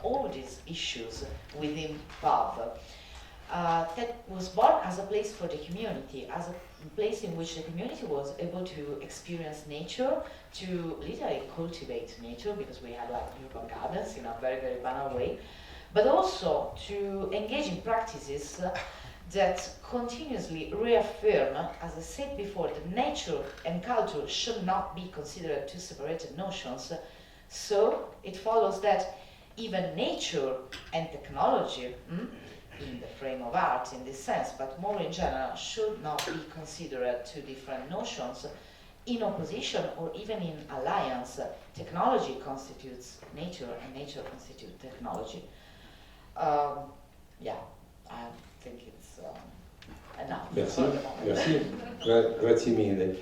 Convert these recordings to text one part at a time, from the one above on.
all these issues within Pub. That was born as a place for the community, as a place in which the community was able to experience nature, to literally cultivate nature, because we had like urban gardens in a very, very banal way, but also to engage in practices that continuously reaffirm, as I said before, that nature and culture should not be considered two separated notions. So it follows that even nature and technology, in the frame of art in this sense, but more in general, should not be considered two different notions in opposition or even in alliance. Technology constitutes nature and nature constitutes technology. Yeah, I think it's enough. Merci, merci. Grazie mille.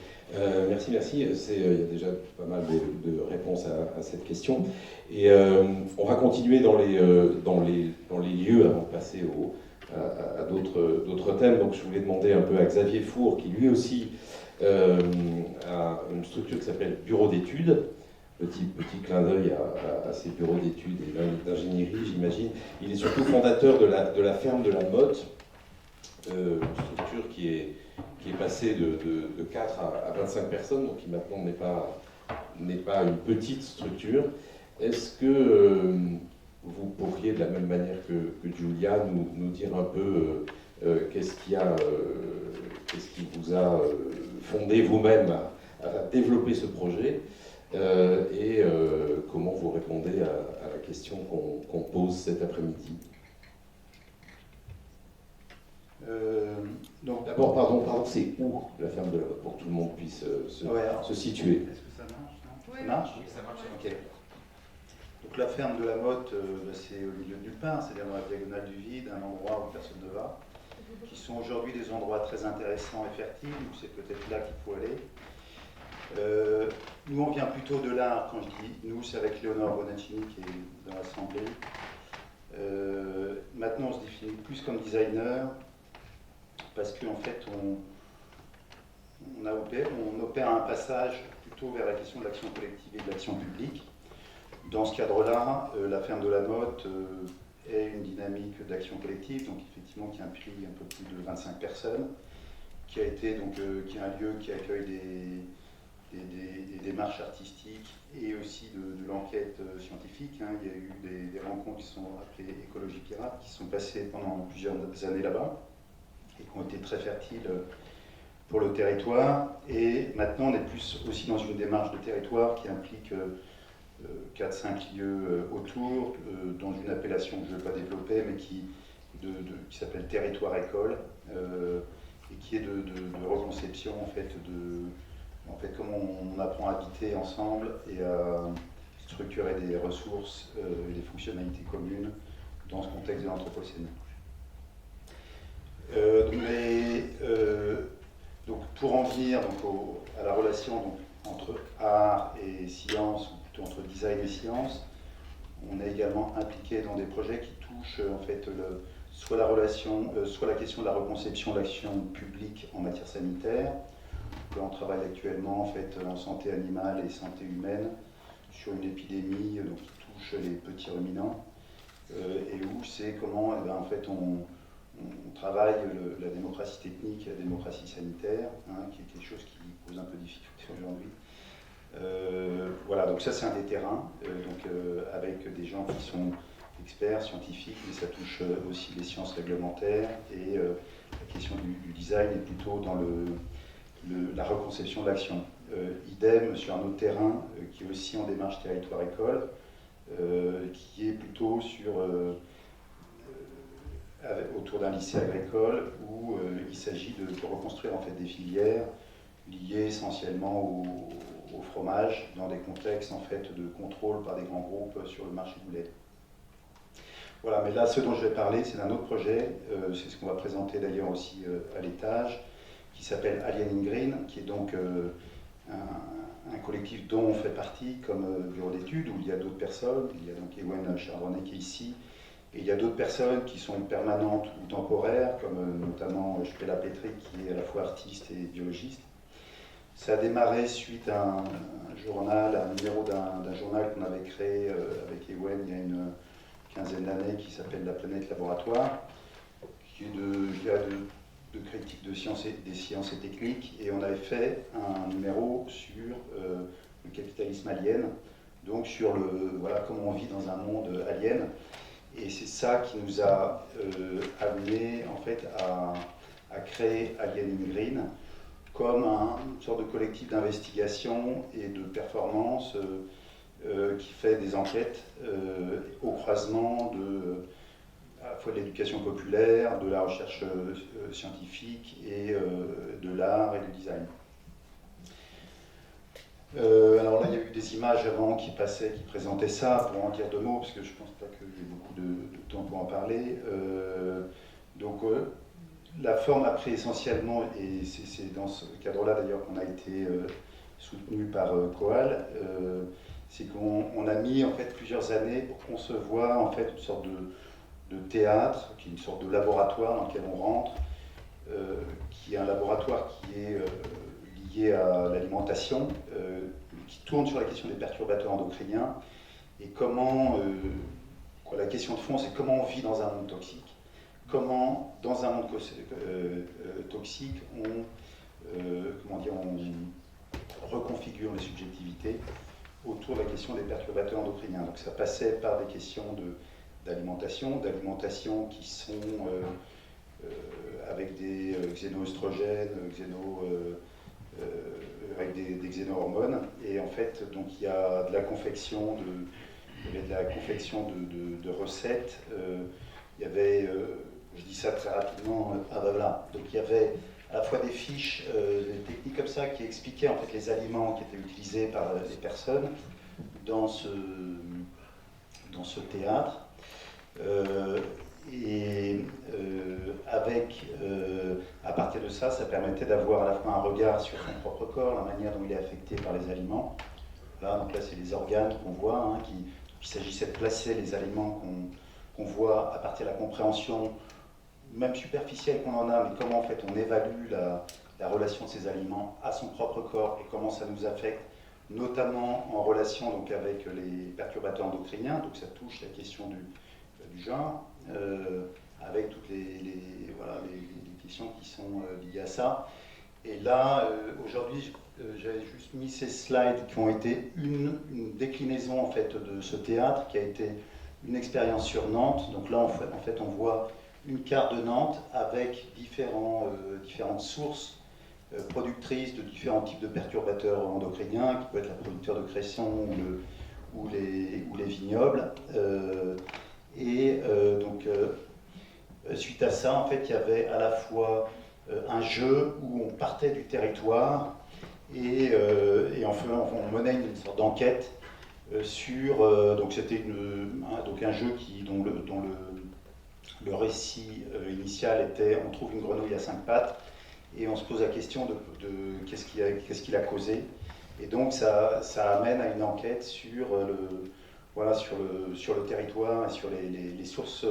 Merci, merci. Il y a déjà pas mal de réponses à cette question. Et on va continuer dans les lieux avant de passer à d'autres thèmes. Donc je voulais demander un peu à Xavier Four, qui lui aussi a une structure qui s'appelle Bureau d'études. Petit clin d'œil à ces bureaux d'études et d'ingénierie, j'imagine. Il est surtout fondateur de la ferme de la Motte, une structure qui est passée de 4 à 25 personnes, donc qui maintenant n'est pas une petite structure. Est-ce que vous pourriez, de la même manière que Giulia, nous dire un peu qu'est-ce qui vous a fondé vous-même à développer ce projet et comment vous répondez à la question qu'on pose cet après-midi? Donc d'abord, pardon, c'est où la ferme de la Motte, pour que tout le monde puisse se situer? Est-ce que ça marche? Non, Oui, ça marche? oui, ça marche. Ok. Donc la ferme de la Motte, c'est au milieu de nulle part, c'est-à-dire dans la diagonale du vide, un endroit où personne ne va, qui sont aujourd'hui des endroits très intéressants et fertiles, où c'est peut-être là qu'il faut aller. Nous, on vient plutôt de l'art. Quand je dis nous, c'est avec Léonore Bonaccini qui est dans l'Assemblée. Maintenant, on se définit plus comme designer, parce qu'en fait, on opère un passage plutôt vers la question de l'action collective et de l'action publique. Dans ce cadre-là, la ferme de la Motte est une dynamique d'action collective, donc effectivement qui implique un peu plus de 25 personnes, qui est un lieu qui accueille des démarches artistiques et aussi de l'enquête scientifique. Il y a eu des rencontres qui sont appelées Écologie Pirate, qui sont passées pendant plusieurs années là-bas et qui ont été très fertiles pour le territoire. Et maintenant, on est plus aussi dans une démarche de territoire qui implique 4-5 lieux autour, dans une appellation que je ne vais pas développer, mais qui s'appelle Territoire École, et qui est de reconception en fait comment on apprend à habiter ensemble et à structurer des ressources et des fonctionnalités communes dans ce contexte de l'Anthropocène. Donc pour en venir à la relation entre art et science, ou plutôt entre design et science, on est également impliqué dans des projets qui touchent en fait soit la question de la reconception de l'action publique en matière sanitaire. Là, on travaille actuellement en fait en santé animale et santé humaine sur une épidémie qui touche les petits ruminants et où c'est comment en fait on travaille la démocratie technique et la démocratie sanitaire, qui est quelque chose qui pose un peu de difficulté aujourd'hui. Voilà, donc ça c'est un des terrains, avec des gens qui sont experts, scientifiques, mais ça touche aussi les sciences réglementaires et la question du design est plutôt dans la reconception de l'action. Idem sur un autre terrain qui est aussi en démarche territoire-école, qui est plutôt autour d'un lycée agricole où il s'agit de reconstruire en fait des filières liées essentiellement au fromage dans des contextes en fait de contrôle par des grands groupes sur le marché du lait. Voilà, mais là ce dont je vais parler c'est d'un autre projet, c'est ce qu'on va présenter d'ailleurs aussi à l'étage, qui s'appelle Alien in Green, qui est donc un collectif dont on fait partie comme bureau d'études, où il y a d'autres personnes. Il y a donc Ewen Chardonnay qui est ici, et il y a d'autres personnes qui sont permanentes ou temporaires, comme notamment Stella Petri, qui est à la fois artiste et biologiste. Ça a démarré suite à un journal, un numéro d'un journal qu'on avait créé avec Ewen il y a une quinzaine d'années qui s'appelle La Planète Laboratoire, qui est de critique des sciences et techniques. Et on avait fait un numéro sur le capitalisme alien, donc sur comment on vit dans un monde alien. Et c'est ça qui nous a amené en fait à créer Alien in Green comme une sorte de collectif d'investigation et de performance qui fait des enquêtes au croisement à la fois de l'éducation populaire, de la recherche scientifique et de l'art et du design. Alors là, il y a eu des images avant qui passaient, qui présentaient ça, pour en dire deux mots, parce que je ne pense pas que j'ai beaucoup de temps pour en parler. La forme a pris essentiellement, et c'est dans ce cadre-là d'ailleurs qu'on a été soutenu par Coal, c'est qu'on a mis en fait plusieurs années pour concevoir en fait une sorte de théâtre, qui est une sorte de laboratoire dans lequel on rentre, qui est un laboratoire qui est lié à l'alimentation, qui tourne sur la question des perturbateurs endocriniens, et la question de fond, c'est comment on vit dans un monde toxique. Comment, dans un monde toxique, on reconfigure les subjectivités autour de la question des perturbateurs endocriniens. Donc ça passait par des questions d'alimentation qui sont avec des xénoœstrogènes, avec des xénohormones. Et en fait, donc il y a de la confection de recettes. Il y avait, je dis ça très rapidement, donc il y avait à la fois des fiches, des techniques comme ça qui expliquaient en fait les aliments qui étaient utilisés par les personnes dans ce théâtre. À partir de ça, ça permettait d'avoir à la fois un regard sur son propre corps, la manière dont il est affecté par les aliments. Donc là, c'est les organes qu'on voit, qu'il s'agissait de placer les aliments qu'on voit à partir de la compréhension, même superficielle qu'on en a, mais comment en fait on évalue la relation de ces aliments à son propre corps et comment ça nous affecte, notamment en relation donc, avec les perturbateurs endocriniens. Donc ça touche la question du genre, avec toutes les questions qui sont liées à ça. Et là, aujourd'hui, j'avais juste mis ces slides qui ont été une déclinaison en fait de ce théâtre qui a été une expérience sur Nantes. Donc là, en fait, on voit une carte de Nantes avec différentes sources productrices de différents types de perturbateurs endocriniens, qui peuvent être la producteur de cresson ou les vignobles. Suite à ça, en fait, il y avait à la fois un jeu où on partait du territoire et on menait une sorte d'enquête sur. Donc c'était un jeu dont le récit initial était on trouve une grenouille à 5 pattes et on se pose la question de qu'est-ce qui l'a causé. Et donc ça amène à une enquête sur le territoire et sur les sources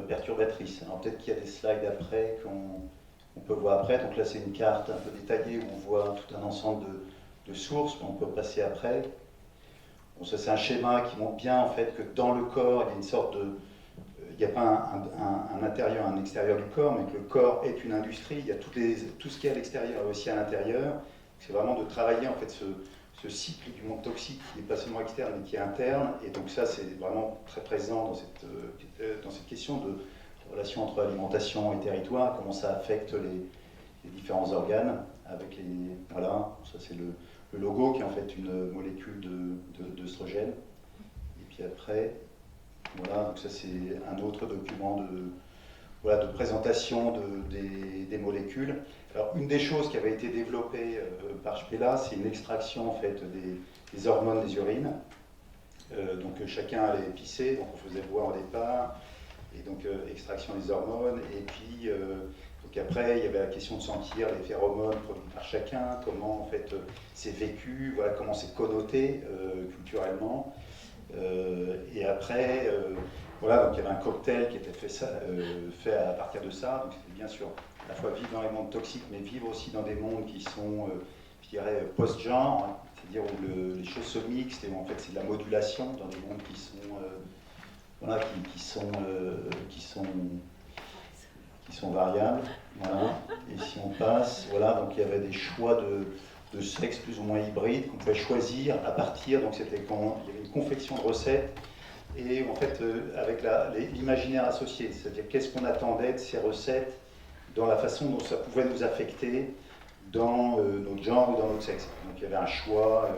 perturbatrices. Alors peut-être qu'il y a des slides après qu'on peut voir après. Donc là c'est une carte un peu détaillée où on voit tout un ensemble de sources, mais on peut passer après. Bon, ça c'est un schéma qui montre bien en fait que dans le corps il y a une sorte de... Il n'y a pas un intérieur, un extérieur du corps, mais que le corps est une industrie. Il y a tout ce qui est à l'extérieur et aussi à l'intérieur. C'est vraiment de travailler en fait ce cycle du monde toxique qui n'est pas seulement externe mais qui est interne. Et donc ça c'est vraiment très présent dans cette question de relation entre alimentation et territoire, comment ça affecte les différents organes avec voilà, ça c'est le logo qui est en fait une molécule d'œstrogène. Et puis après, voilà, donc ça c'est un autre document de présentation des molécules. Alors une des choses qui avait été développée par Spela, c'est une extraction en fait des hormones des urines. Donc chacun allait pisser, donc on faisait boire au départ, et donc extraction des hormones, et puis donc après il y avait la question de sentir les phéromones produits par chacun, comment en fait c'est vécu, voilà comment c'est connoté culturellement. Et après, voilà, donc il y avait un cocktail qui était fait à partir de ça. Donc c'était bien sûr à la fois vivre dans les mondes toxiques, mais vivre aussi dans des mondes qui sont je dirais, post-genre, hein, c'est-à-dire où les choses se mixent et où en fait c'est de la modulation dans des mondes qui sont, voilà, qui sont variables. Voilà. Et si on passe, voilà, donc il y avait des choix de sexe plus ou moins hybrides qu'on pouvait choisir à partir, donc c'était quand il y avait une confection de recettes et en fait avec l'imaginaire associé, c'est-à-dire qu'est-ce qu'on attendait de ces recettes dans la façon dont ça pouvait nous affecter dans notre genre ou dans notre sexe. Donc il y avait un choix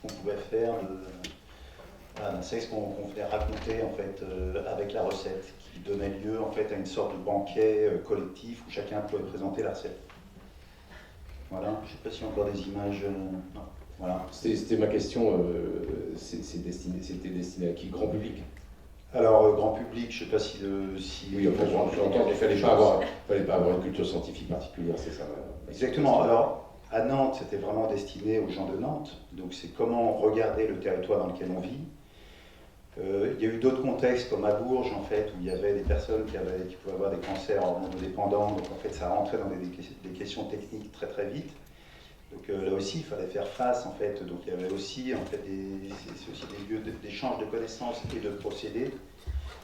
qu'on pouvait faire d'un sexe qu'on venait raconter en fait avec la recette, qui donnait lieu en fait à une sorte de banquet collectif où chacun pouvait présenter la recette. Voilà, je ne sais pas s'il y a encore des images. Non. Voilà. C'était ma question, c'était destiné à qui? Grand public? Alors, grand public, je ne sais pas si... Oui, enfin, j'entends qu'il ne fallait pas avoir une culture scientifique particulière, c'est ça? Exactement. Alors, à Nantes, c'était vraiment destiné aux gens de Nantes. Donc, c'est comment regarder le territoire dans lequel on vit. Il y a eu d'autres contextes, comme à Bourges, en fait, où il y avait des personnes qui pouvaient avoir des cancers hormonodépendants. Donc, en fait, ça rentrait dans des questions techniques très, très vite. Donc, là aussi, il fallait faire face, en fait. Donc, il y avait aussi, en fait, c'est aussi des lieux d'échange de connaissances et de procédés.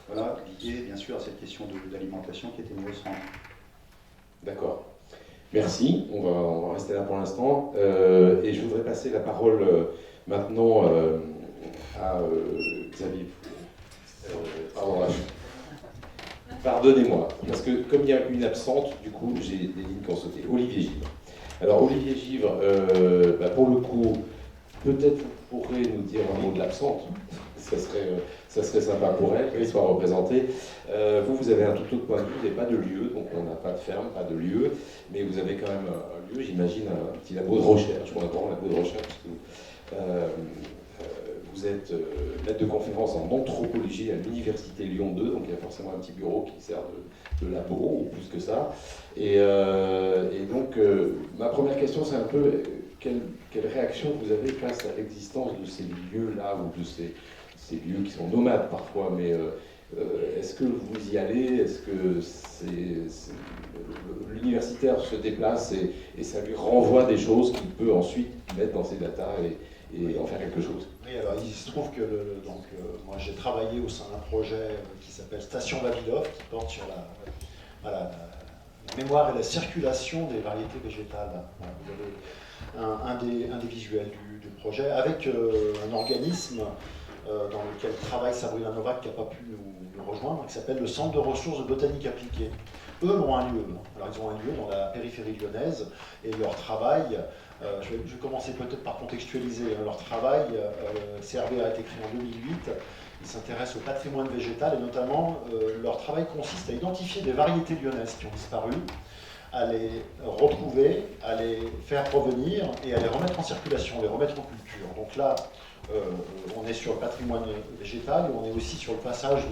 Voilà, lié, bien sûr, à cette question d'alimentation qui était mise au centre. D'accord. Merci, on va rester là pour l'instant. Et je voudrais passer la parole maintenant à Xavier. Pardonnez-moi, parce que comme il y a une absente, du coup, j'ai des lignes qui ont sauté. Olivier Givre. Alors, Olivier Givre, pour le coup, peut-être vous pourrez nous dire un mot de l'absente. Ça serait sympa pour elle qu'elle soit représentée. Vous avez un tout autre point de vue, vous n'avez pas de lieu, donc on n'a pas de ferme, pas de lieu, mais vous avez quand même un lieu, j'imagine, un petit labo de recherche, qu'on appelle un labo de recherche, parce que vous êtes maître de conférence en anthropologie à l'Université Lyon 2, donc il y a forcément un petit bureau qui sert de labo, ou plus que ça. Et donc, ma première question, c'est un peu quelle réaction vous avez face à l'existence de ces lieux-là, ou de ces lieux qui sont nomades parfois, mais est-ce que vous y allez? Est-ce que l'universitaire se déplace et ça lui renvoie des choses qu'il peut ensuite mettre dans ses datas et en faire quelque chose? Oui, alors il se trouve que moi j'ai travaillé au sein d'un projet qui s'appelle Station Vavilov, qui porte sur la mémoire et la circulation des variétés végétales. Vous avez un des visuels du projet, avec un organisme dans lequel travaille Sabrina Novak, qui n'a pas pu nous rejoindre, qui s'appelle le Centre de ressources de botanique appliquée. Eux ont un lieu. Alors ils ont un lieu dans la périphérie lyonnaise, et leur travail, je vais commencer peut-être par contextualiser, leur travail, CRB a été créé en 2008, ils s'intéressent au patrimoine végétal, et notamment leur travail consiste à identifier des variétés lyonnaises qui ont disparu, à les retrouver, à les faire revenir et à les remettre en circulation, les remettre en culture. Donc là, on est sur le patrimoine végétal et on est aussi sur le passage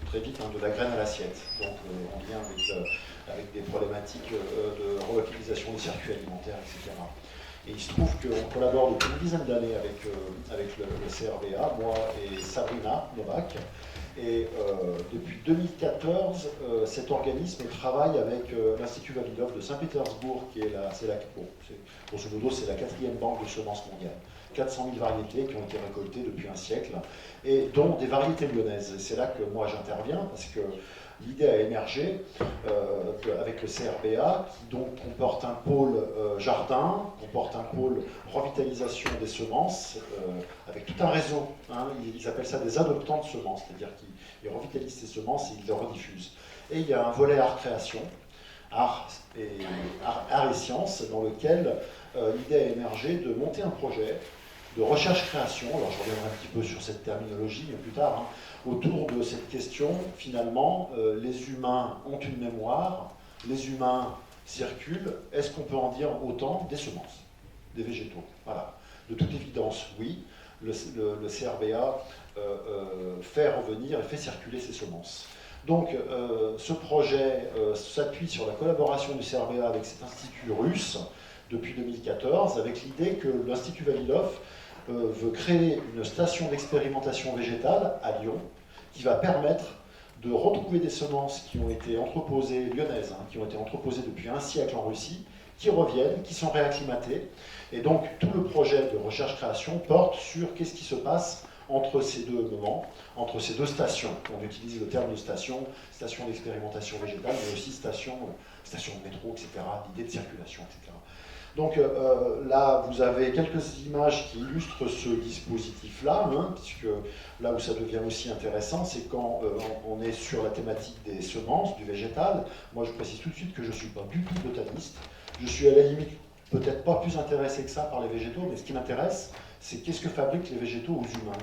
très vite de la graine à l'assiette. Donc en lien avec des problématiques de relocalisation des circuits alimentaires, etc. Et il se trouve qu'on collabore depuis une dizaine d'années avec le CRBA, moi et Sabrina Novak. Et depuis 2014, cet organisme travaille avec l'Institut Vavilov de Saint-Pétersbourg, qui est grosso modo, c'est la 4e banque de semences mondiale. 400 000 variétés qui ont été récoltées depuis un siècle, et dont des variétés lyonnaises. Et c'est là que moi j'interviens, parce que l'idée a émergé avec le CRBA, qui donc comporte un pôle jardin, comporte un pôle revitalisation des semences, avec tout un réseau. Ils appellent ça des adoptants de semences, c'est-à-dire qu'ils revitalisent ces semences et ils les rediffusent. Et il y a un volet art-création, art et sciences, dans lequel l'idée a émergé de monter un projet de recherche-création, alors je reviendrai un petit peu sur cette terminologie plus tard, autour de cette question, finalement, les humains ont une mémoire, les humains circulent, est-ce qu'on peut en dire autant des semences, des végétaux? Voilà. De toute évidence, oui, le CRBA fait revenir et fait circuler ces semences. Donc, ce projet s'appuie sur la collaboration du CRBA avec cet institut russe depuis 2014, avec l'idée que l'Institut Vavilov veut créer une station d'expérimentation végétale à Lyon, qui va permettre de retrouver des semences qui ont été entreposées, lyonnaises, qui ont été entreposées depuis un siècle en Russie, qui reviennent, qui sont réacclimatés. Et donc tout le projet de recherche-création porte sur qu'est-ce qui se passe entre ces deux moments, entre ces deux stations. On utilise le terme de station d'expérimentation végétale, mais aussi station de métro, etc., l'idée de circulation, etc. Donc là, vous avez quelques images qui illustrent ce dispositif-là, hein, puisque là où ça devient aussi intéressant, c'est quand on est sur la thématique des semences, du végétal. Moi, je précise tout de suite que je ne suis pas du tout botaniste. Je suis à la limite peut-être pas plus intéressé que ça par les végétaux, mais ce qui m'intéresse, c'est qu'est-ce que fabriquent les végétaux aux humains,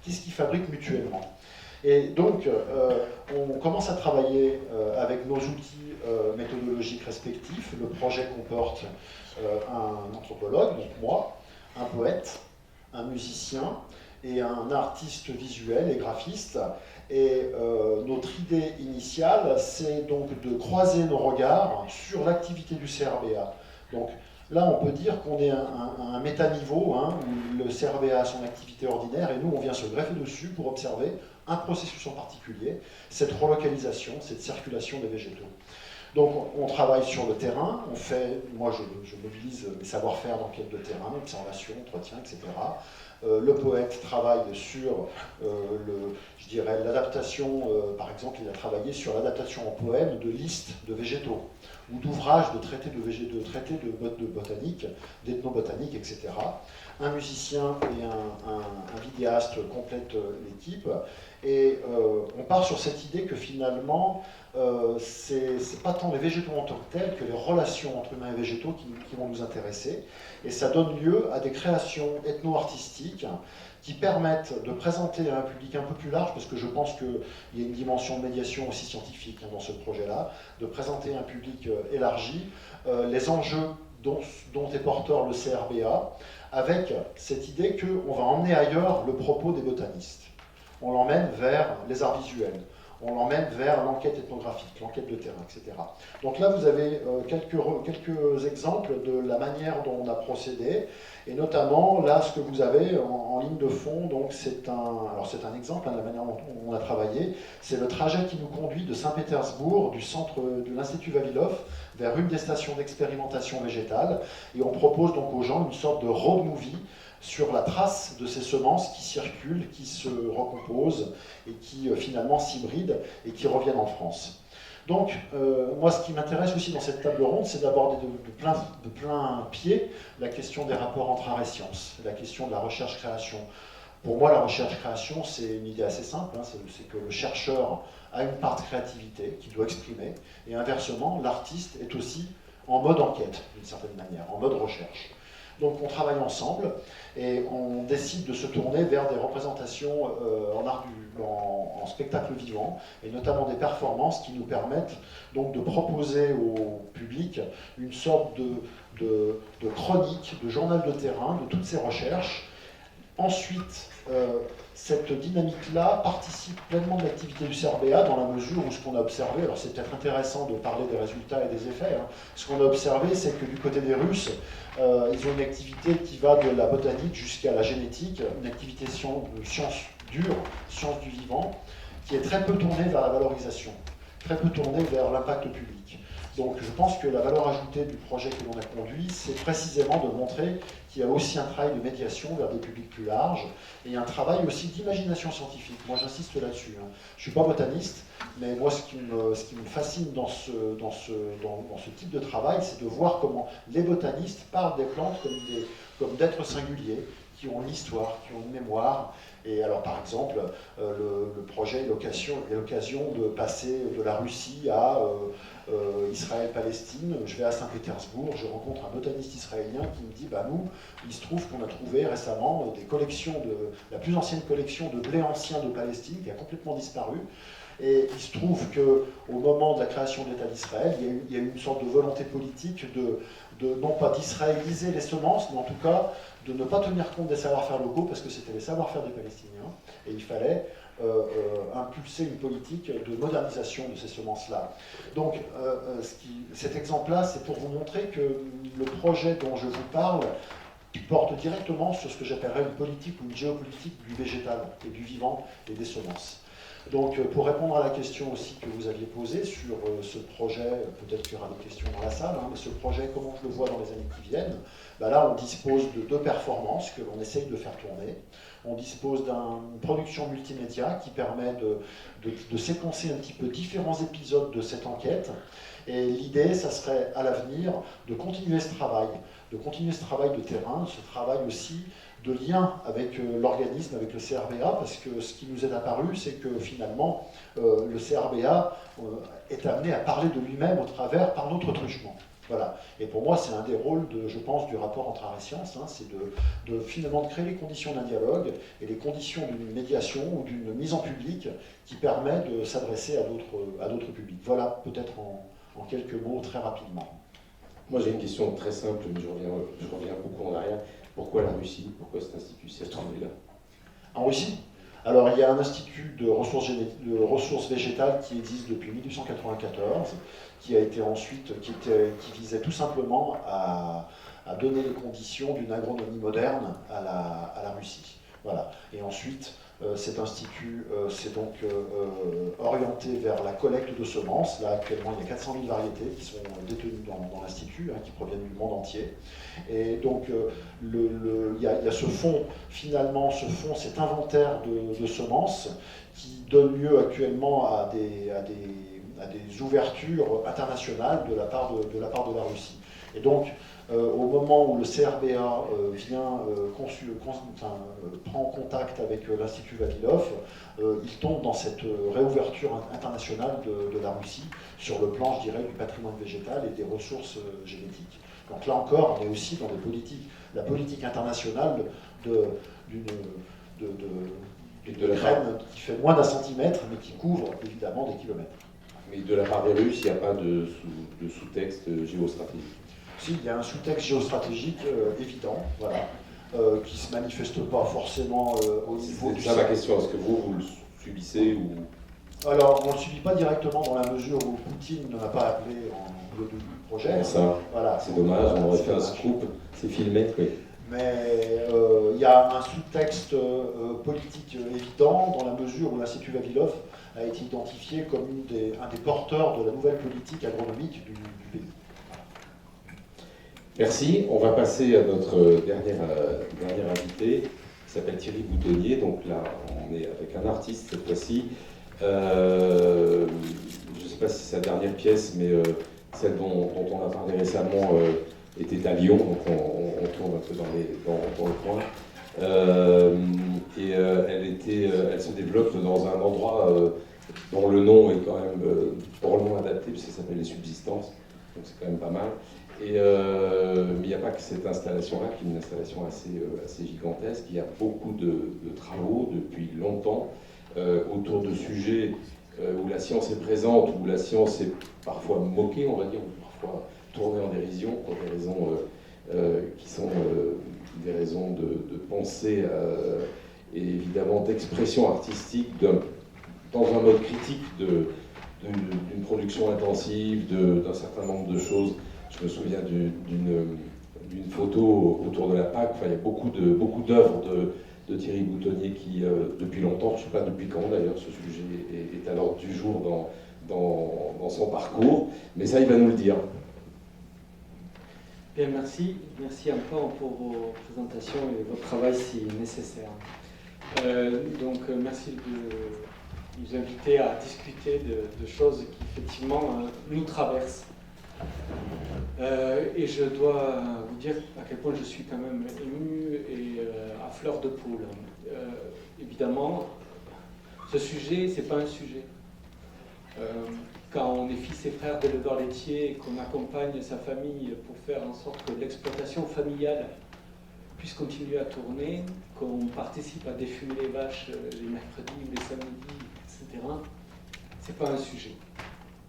qu'est-ce qu'ils fabriquent mutuellement. Et donc, on commence à travailler avec nos outils méthodologiques respectifs. Le projet comporte un anthropologue, donc moi, un poète, un musicien et un artiste visuel et graphiste. Et notre idée initiale, c'est donc de croiser nos regards sur l'activité du CRBA. Donc là, on peut dire qu'on est à un métaniveau, hein, où le CRBA a son activité ordinaire et nous, on vient se greffer dessus pour observer un processus en particulier, cette relocalisation, cette circulation des végétaux. Donc on travaille sur le terrain, moi je mobilise mes savoir-faire d'enquête de terrain, observation, entretien, etc. Le poète travaille sur l'adaptation, par exemple, il a travaillé sur l'adaptation en poème de listes de végétaux, ou d'ouvrages de traités de botanique, d'ethnobotanique, etc. Un musicien et un vidéaste complètent l'équipe, et on part sur cette idée que finalement, c'est pas tant les végétaux en tant que tels que les relations entre humains et végétaux qui vont nous intéresser. Et ça donne lieu à des créations ethno-artistiques qui permettent de présenter à un public un peu plus large, parce que je pense qu'il y a une dimension de médiation aussi scientifique dans ce projet-là, de présenter à un public élargi les enjeux dont est porteur le CRBA, avec cette idée qu'on va emmener ailleurs le propos des botanistes. On l'emmène vers les arts visuels, on l'emmène vers l'enquête ethnographique, l'enquête de terrain, etc. Donc là, vous avez quelques exemples de la manière dont on a procédé, et notamment, là, ce que vous avez en ligne de fond, donc c'est un exemple de la manière dont on a travaillé, c'est le trajet qui nous conduit de Saint-Pétersbourg, du centre de l'Institut Vavilov, vers une des stations d'expérimentation végétale, et on propose donc aux gens une sorte de road movie sur la trace de ces semences qui circulent, qui se recomposent et qui finalement s'hybrident et qui reviennent en France. Donc, moi, ce qui m'intéresse aussi dans cette table ronde, c'est d'aborder de plein pied la question des rapports entre art et science, la question de la recherche-création. Pour moi, la recherche-création, c'est une idée assez simple, hein, c'est que le chercheur a une part de créativité qu'il doit exprimer, et inversement, l'artiste est aussi en mode enquête, d'une certaine manière, en mode recherche. Donc on travaille ensemble et on décide de se tourner vers des représentations en spectacle vivant, et notamment des performances qui nous permettent donc de proposer au public une sorte de chronique, de journal de terrain de toutes ces recherches. Ensuite, cette dynamique-là participe pleinement de l'activité du CRBA dans la mesure où ce qu'on a observé, alors c'est peut-être intéressant de parler des résultats et des effets, hein. Ce qu'on a observé, c'est que du côté des Russes, ils ont une activité qui va de la botanique jusqu'à la génétique, une activité de sciences dures, sciences du vivant, qui est très peu tournée vers la valorisation, très peu tournée vers l'impact public. Donc je pense que la valeur ajoutée du projet que l'on a conduit, c'est précisément de montrer qu'il y a aussi un travail de médiation vers des publics plus larges, et un travail aussi d'imagination scientifique. Moi j'insiste là-dessus, hein. Je ne suis pas botaniste, mais moi ce qui me fascine dans ce type de travail, c'est de voir comment les botanistes parlent des plantes comme d'êtres singuliers, qui ont une histoire, qui ont une mémoire. Et alors par exemple, le projet est l'occasion de passer de la Russie à Israël-Palestine. Je vais à Saint-Pétersbourg, je rencontre un botaniste israélien qui me dit nous, il se trouve qu'on a trouvé récemment des collections la plus ancienne collection de blé ancien de Palestine qui a complètement disparu. Et il se trouve qu'au moment de la création de l'État d'Israël, il y a eu une sorte de volonté politique non pas d'israéliser les semences, mais en tout cas de ne pas tenir compte des savoir-faire locaux, parce que c'était les savoir-faire des Palestiniens, et il fallait impulser une politique de modernisation de ces semences-là. Donc cet exemple-là, c'est pour vous montrer que le projet dont je vous parle porte directement sur ce que j'appellerais une politique ou une géopolitique du végétal et du vivant et des semences. Donc, pour répondre à la question aussi que vous aviez posée sur ce projet, peut-être qu'il y aura des questions dans la salle, mais ce projet, comment je le vois dans les années qui viennent, là, on dispose de 2 performances que l'on essaye de faire tourner. On dispose d'une production multimédia qui permet de séquencer un petit peu différents épisodes de cette enquête. Et l'idée, ça serait à l'avenir de continuer ce travail de terrain, ce travail aussi de lien avec l'organisme, avec le CRBA, parce que ce qui nous est apparu, c'est que finalement, le CRBA est amené à parler de lui-même par notre truchement. Voilà. Et pour moi, c'est un des rôles, je pense, du rapport entre art et sciences, c'est finalement de créer les conditions d'un dialogue et les conditions d'une médiation ou d'une mise en public qui permet de s'adresser à d'autres publics. Voilà, peut-être en quelques mots, très rapidement. Moi, j'ai une question très simple, mais je reviens beaucoup en arrière. Pourquoi la Russie? Pourquoi cet institut s'est trouvé là? En Russie? Alors, il y a un institut de ressources végétales qui existe depuis 1894, qui a été ensuite, qui visait tout simplement à donner les conditions d'une agronomie moderne à la Russie. Voilà. Et ensuite, cet institut s'est donc orienté vers la collecte de semences. Là, actuellement, il y a 400 000 variétés qui sont détenues dans l'institut, qui proviennent du monde entier. Et donc, il y a ce fonds, finalement, cet inventaire de semences qui donne lieu actuellement à des ouvertures internationales de la part de la Russie. Et donc, au moment où le CRBA prend contact avec l'Institut Vavilov, il tombe dans cette réouverture internationale de la Russie sur le plan, je dirais, du patrimoine végétal et des ressources génétiques. Donc là encore, on est aussi dans la politique internationale d'une graine qui fait moins d'un centimètre, mais qui couvre évidemment des kilomètres. Mais de la part des Russes, il n'y a pas de sous-texte géostratégique. Si, il y a un sous-texte géostratégique évident, voilà, qui ne se manifeste pas forcément au niveau du... C'est ça ma question, est-ce que vous le subissez ou... Alors, on ne le subit pas directement dans la mesure où Poutine ne m'a pas appelé en milieu du projet. Ça, voilà. C'est dommage, on aurait fait un scoop, c'est filmé, oui. Mais il y a un sous-texte politique évident dans la mesure où l'Institut Vavilov a été identifié comme un des porteurs de la nouvelle politique agronomique du pays. Merci. On va passer à notre dernier invité, qui s'appelle Thierry Boutonnier. Donc là, on est avec un artiste cette fois-ci. Je ne sais pas si c'est sa dernière pièce, mais celle dont on a parlé récemment était à Lyon, donc on tourne un peu dans le coin. Elle se développe dans un endroit dont le nom est quand même drôlement adapté, puisque ça s'appelle Les Subsistances, donc c'est quand même pas mal. Mais il n'y a pas que cette installation-là, qui est une installation assez gigantesque. Il y a beaucoup de travaux depuis longtemps autour de sujets où la science est présente, où la science est parfois moquée, on va dire, ou parfois tournée en dérision, pour des raisons qui sont des raisons de pensée et évidemment d'expression artistique dans un mode critique d'une production intensive, d'un certain nombre de choses. Je me souviens d'une photo autour de la Pâque. Enfin, il y a beaucoup d'œuvres de Thierry Boutonnier qui, depuis longtemps, je ne sais pas depuis quand d'ailleurs, ce sujet est à l'ordre du jour dans son parcours, mais ça, il va nous le dire. Bien, merci. Merci encore pour vos présentations et votre travail si nécessaire. Merci de nous inviter à discuter de choses qui, effectivement, nous traversent. Et je dois vous dire à quel point je suis quand même ému et à fleur de peau. Évidemment, ce sujet, c'est pas un sujet. Quand on est fils et frère d'éleveurs laitiers et qu'on accompagne sa famille pour faire en sorte que l'exploitation familiale puisse continuer à tourner, qu'on participe à défumer les vaches les mercredis ou les samedis, etc., c'est pas un sujet.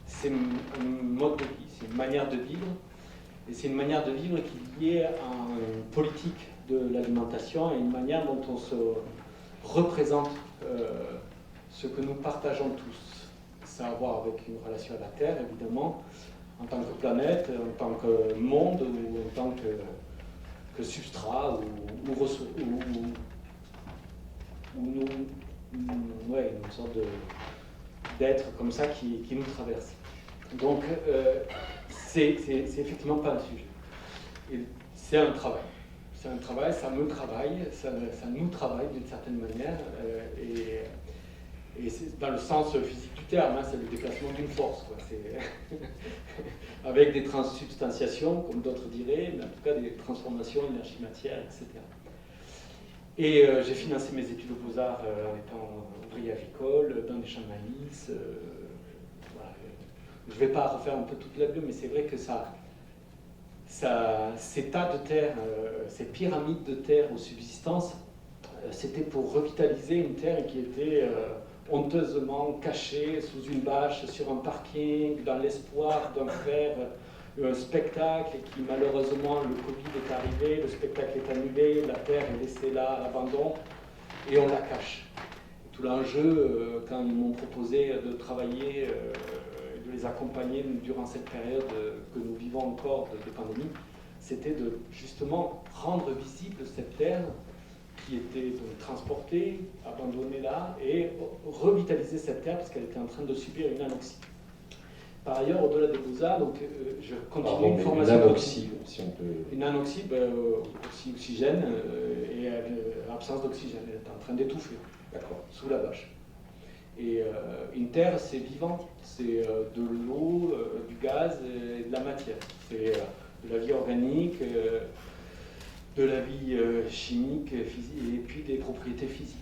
C'est un mode de vie, c'est une manière de vivre, et c'est une manière de vivre qui est liée à une politique de l'alimentation et une manière dont on se représente ce que nous partageons tous. Ça a à voir avec une relation à la Terre, évidemment, en tant que planète, en tant que monde, ou en tant que substrat, ou une sorte d'être comme ça qui nous traverse. Donc, c'est effectivement pas un sujet. Et c'est un travail. C'est un travail, ça me travaille, ça nous travaille d'une certaine manière. Et c'est dans le sens physique du terme, hein, c'est le déplacement d'une force, quoi. Avec des transsubstantiations, comme d'autres diraient, mais en tout cas des transformations énergie-matière, etc. Et j'ai financé mes études aux Beaux-Arts en étant ouvrier agricole, dans des champs de maïs. Voilà. Je ne vais pas refaire un peu toute la bio, mais c'est vrai que ces tas de terre, ces pyramides de terre aux subsistances, c'était pour revitaliser une terre qui était honteusement cachée sous une bâche, sur un parking, dans l'espoir d'en faire un spectacle, et qui malheureusement, le Covid est arrivé, le spectacle est annulé, la terre est laissée là à l'abandon, et on la cache. Tout l'enjeu, quand ils m'ont proposé de travailler et de les accompagner durant cette période que nous vivons encore de pandémie, c'était de justement rendre visible cette terre qui était donc transportée, abandonnée là, et revitaliser cette terre parce qu'elle était en train de subir une anoxie. Par ailleurs, au-delà des Beaux-Arts, donc je continue une formation. Une anoxie, si on peut. Une anoxie, oxygène et absence d'oxygène. Elle est en train d'étouffer. D'accord. Sous la bâche. Et une terre, c'est vivant. C'est de l'eau, du gaz et de la matière. C'est de la vie organique, de la vie chimique, physique, et puis des propriétés physiques.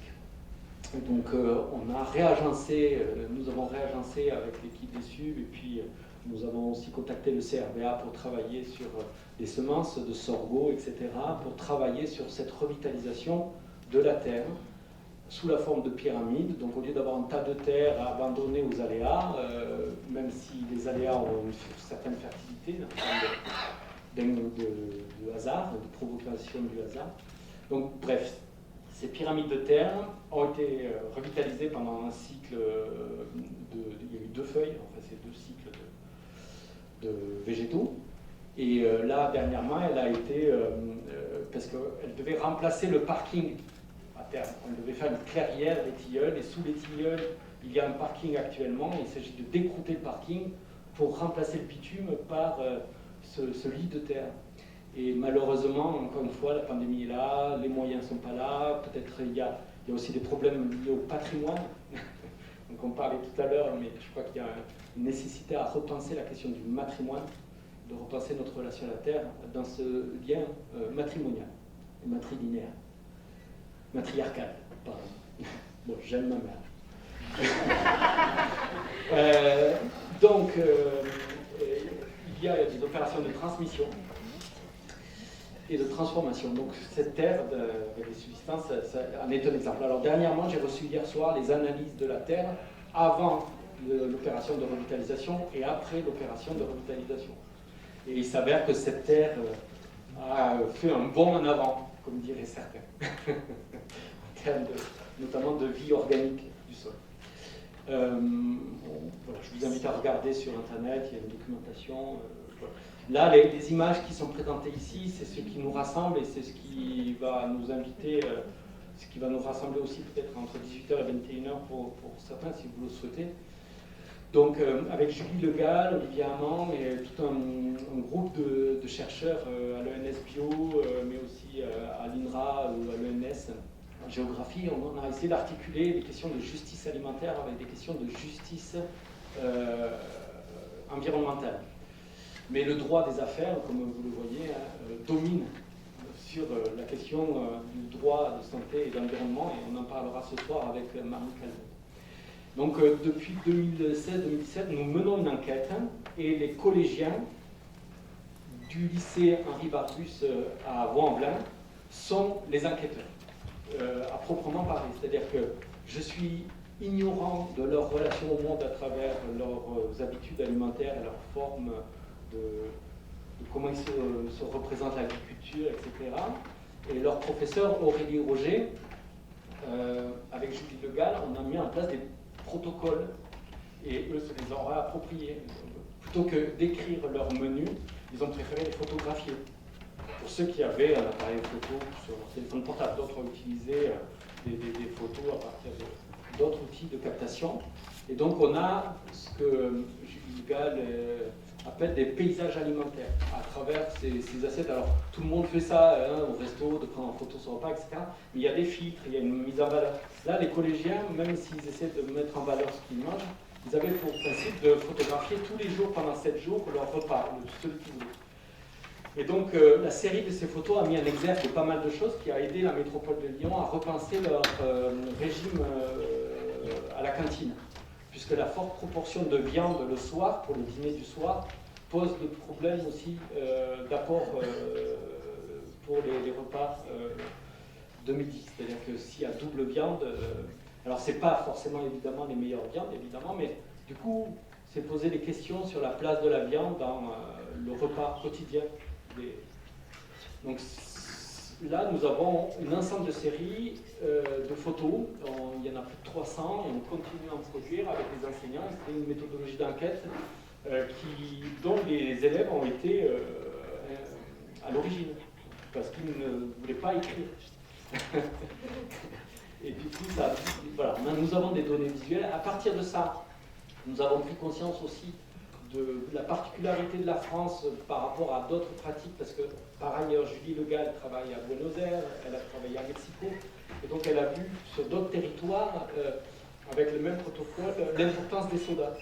Donc on a réagencé, nous avons réagencé avec l'équipe des SUB, et puis nous avons aussi contacté le CRBA pour travailler sur les semences de sorgho, etc., pour travailler sur cette revitalisation de la terre sous la forme de pyramide. Donc au lieu d'avoir un tas de terre à abandonner aux aléas, même si les aléas ont une certaine fertilité, de hasard, de provocation du hasard. Donc bref, ces pyramides de terre ont été revitalisées pendant un cycle il y a eu 2 feuilles, enfin c'est 2 cycles de végétaux. Et là, dernièrement, elle a été, parce qu'elle devait remplacer le parking à terme. On devait faire une clairière des tilleuls, et sous les tilleuls, il y a un parking actuellement. Il s'agit de décrouter le parking pour remplacer le bitume par ce lit de terre. Et malheureusement, encore une fois, la pandémie est là, les moyens ne sont pas là, peut-être il y a aussi des problèmes liés au patrimoine. Donc on parlait tout à l'heure, mais je crois qu'il y a une nécessité à repenser la question du matrimoine, de repenser notre relation à la terre dans ce lien matrimonial, matrilinéaire, matriarcal, pardon. Bon, j'aime ma mère. Donc, il y a des opérations de transmission et de transformation. Donc cette terre avec les substances, ça en est un exemple. Alors dernièrement, j'ai reçu hier soir les analyses de la terre avant l'opération de revitalisation et après l'opération de revitalisation. Et il s'avère que cette terre a fait un bond en avant, comme diraient certains, en termes notamment de vie organique du sol. Voilà, je vous invite à regarder sur Internet, il y a une documentation. Voilà. Là, les images qui sont présentées ici, c'est ce qui nous rassemble et c'est ce qui va nous inviter, ce qui va nous rassembler aussi peut-être entre 18h et 21h pour certains, si vous le souhaitez. Donc, avec Julie Le Gall, Olivier Amand et tout un groupe de chercheurs à l'ENS Bio, mais aussi à l'INRA ou à l'ENS en géographie, on a essayé d'articuler les questions de justice alimentaire avec des questions de justice environnementale. Mais le droit des affaires, comme vous le voyez, domine sur la question du droit de santé et d'environnement, et on en parlera ce soir avec Marie Calvin. Donc depuis 2016-2017, nous menons une enquête, et les collégiens du lycée Henri Barbus à Vaux-en-Velin sont les enquêteurs, à proprement parler. C'est-à-dire que je suis ignorant de leur relation au monde à travers leurs habitudes alimentaires et leurs formes de comment ils se représentent l'agriculture, etc. Et leur professeur Aurélie Roger, avec Julie Le Gall, on a mis en place des protocoles et eux se les ont appropriés. Plutôt que d'écrire leur menu, ils ont préféré les photographier. Pour ceux qui avaient un appareil photo sur leur téléphone portable, d'autres ont utilisé des photos à partir d'autres outils de captation. Et donc on a ce que Julie Gall appelle des paysages alimentaires à travers ces assiettes. Alors tout le monde fait ça au resto, de prendre en photo son repas, etc. Mais il y a des filtres, il y a une mise en valeur. Là, les collégiens, même s'ils essaient de mettre en valeur ce qu'ils mangent, ils avaient pour principe de photographier tous les jours, pendant 7 jours, leur repas, celui qu'ils voulaient. Et donc la série de ces photos a mis en exergue pas mal de choses qui a aidé la métropole de Lyon à repenser leur régime à la cantine. Puisque la forte proportion de viande le soir, pour le dîner du soir, pose des problèmes aussi d'apport pour les repas de midi. C'est-à-dire que s'il y a double viande, alors c'est pas forcément évidemment les meilleures viandes, évidemment, mais du coup, c'est poser des questions sur la place de la viande dans le repas quotidien. Donc là, nous avons un ensemble de séries de photos. Il y en a plus de 300 et on continue à en produire avec les enseignants. C'est une méthodologie d'enquête dont les élèves ont été à l'origine, parce qu'ils ne voulaient pas écrire. Et du coup, voilà, nous avons des données visuelles. À partir de ça, nous avons pris conscience aussi de la particularité de la France par rapport à d'autres pratiques, parce que par ailleurs, Julie Le Gall travaille à Buenos Aires, elle a travaillé à Mexico, et donc elle a vu sur d'autres territoires, avec le même protocole, l'importance des sodas.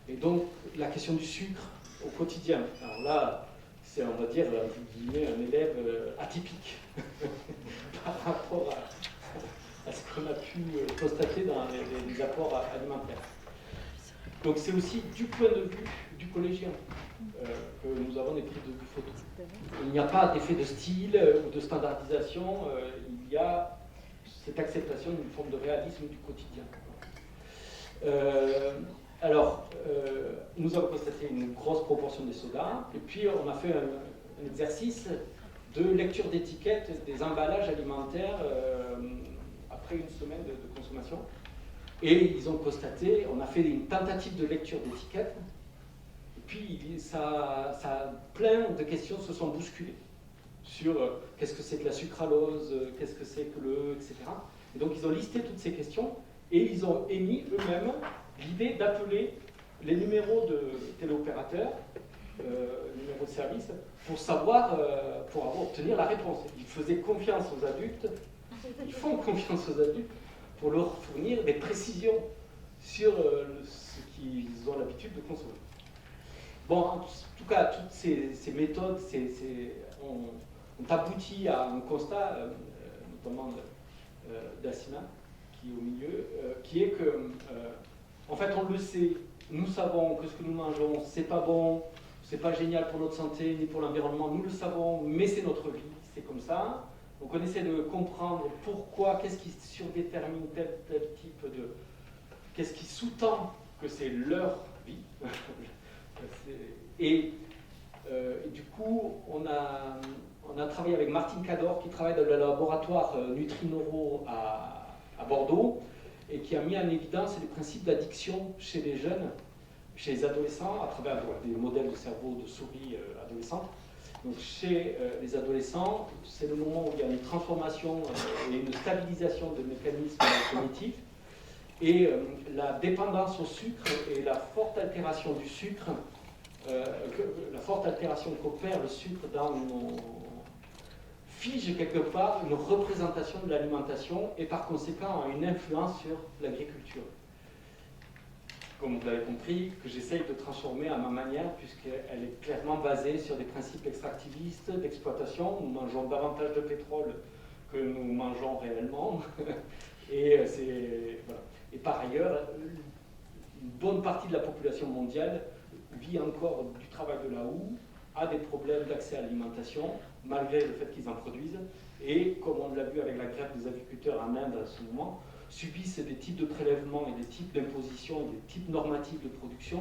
Et donc la question du sucre au quotidien. Alors là, c'est, on va dire, entre guillemets, un élève atypique par rapport à ce qu'on a pu constater dans les apports alimentaires. Donc c'est aussi du point de vue du collégien que nous avons des prises de vue photo. Il n'y a pas d'effet de style ou de standardisation, il y a cette acceptation d'une forme de réalisme du quotidien. Nous avons constaté une grosse proportion des sodas, et puis on a fait un exercice de lecture d'étiquettes des emballages alimentaires après une semaine de consommation. Et ils ont constaté, on a fait une tentative de lecture d'étiquettes, et puis plein de questions se sont bousculées sur qu'est-ce que c'est que la sucralose, qu'est-ce que c'est que etc. Et donc ils ont listé toutes ces questions, et ils ont émis eux-mêmes l'idée d'appeler les numéros de téléopérateurs, numéros de service, pour savoir, pour obtenir la réponse. Ils faisaient confiance aux adultes, ils font confiance aux adultes, pour leur fournir des précisions sur ce qu'ils ont l'habitude de consommer. Bon, en tout cas, toutes ces méthodes ont abouti à un constat, notamment d'Assina, qui est au milieu, qui est que, en fait, on le sait, nous savons que ce que nous mangeons, c'est pas bon, c'est pas génial pour notre santé, ni pour l'environnement, nous le savons, mais c'est notre vie, c'est comme ça. Donc on essaie de comprendre pourquoi, qu'est-ce qui surdétermine tel type de... Qu'est-ce qui sous-tend que c'est leur vie. Et du coup, on a travaillé avec Martine Cador, qui travaille dans le laboratoire Nutrineuro à Bordeaux, et qui a mis en évidence les principes d'addiction chez les jeunes, chez les adolescents, à travers des modèles de cerveau de souris adolescentes. Donc chez les adolescents, c'est le moment où il y a une transformation et une stabilisation des mécanismes cognitifs. Et la dépendance au sucre et la forte altération du sucre, la forte altération qu'opère le sucre dans fige quelque part une représentation de l'alimentation et par conséquent a une influence sur l'agriculture. Comme vous l'avez compris, que j'essaye de transformer à ma manière, puisqu'elle est clairement basée sur des principes extractivistes d'exploitation. Nous mangeons davantage de pétrole que nous mangeons réellement. Et, voilà. Et par ailleurs, une bonne partie de la population mondiale vit encore du travail de la houe, a des problèmes d'accès à l'alimentation, malgré le fait qu'ils en produisent. Et comme on l'a vu avec la grève des agriculteurs en Inde à ce moment, subissent des types de prélèvements et des types d'impositions et des types normatifs de production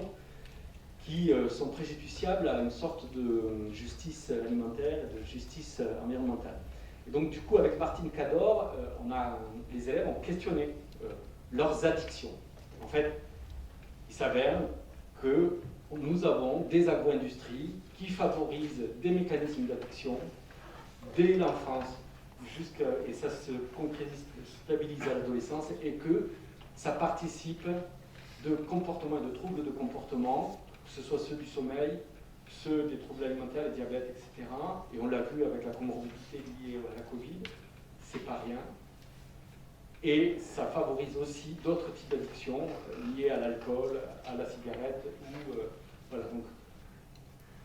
qui sont préjudiciables à une sorte de justice alimentaire et de justice environnementale. Et donc du coup, avec Martine Cador, les élèves ont questionné leurs addictions. En fait, il s'avère que nous avons des agro-industries qui favorisent des mécanismes d'addiction dès l'enfance, et ça se concrétise, se stabilise à l'adolescence, et que ça participe de comportements et de troubles de comportement, que ce soit ceux du sommeil, ceux des troubles alimentaires, le diabète, etc. Et on l'a vu avec la comorbidité liée à la Covid, c'est pas rien. Et ça favorise aussi d'autres types d'addictions liées à l'alcool, à la cigarette, ou voilà. Donc,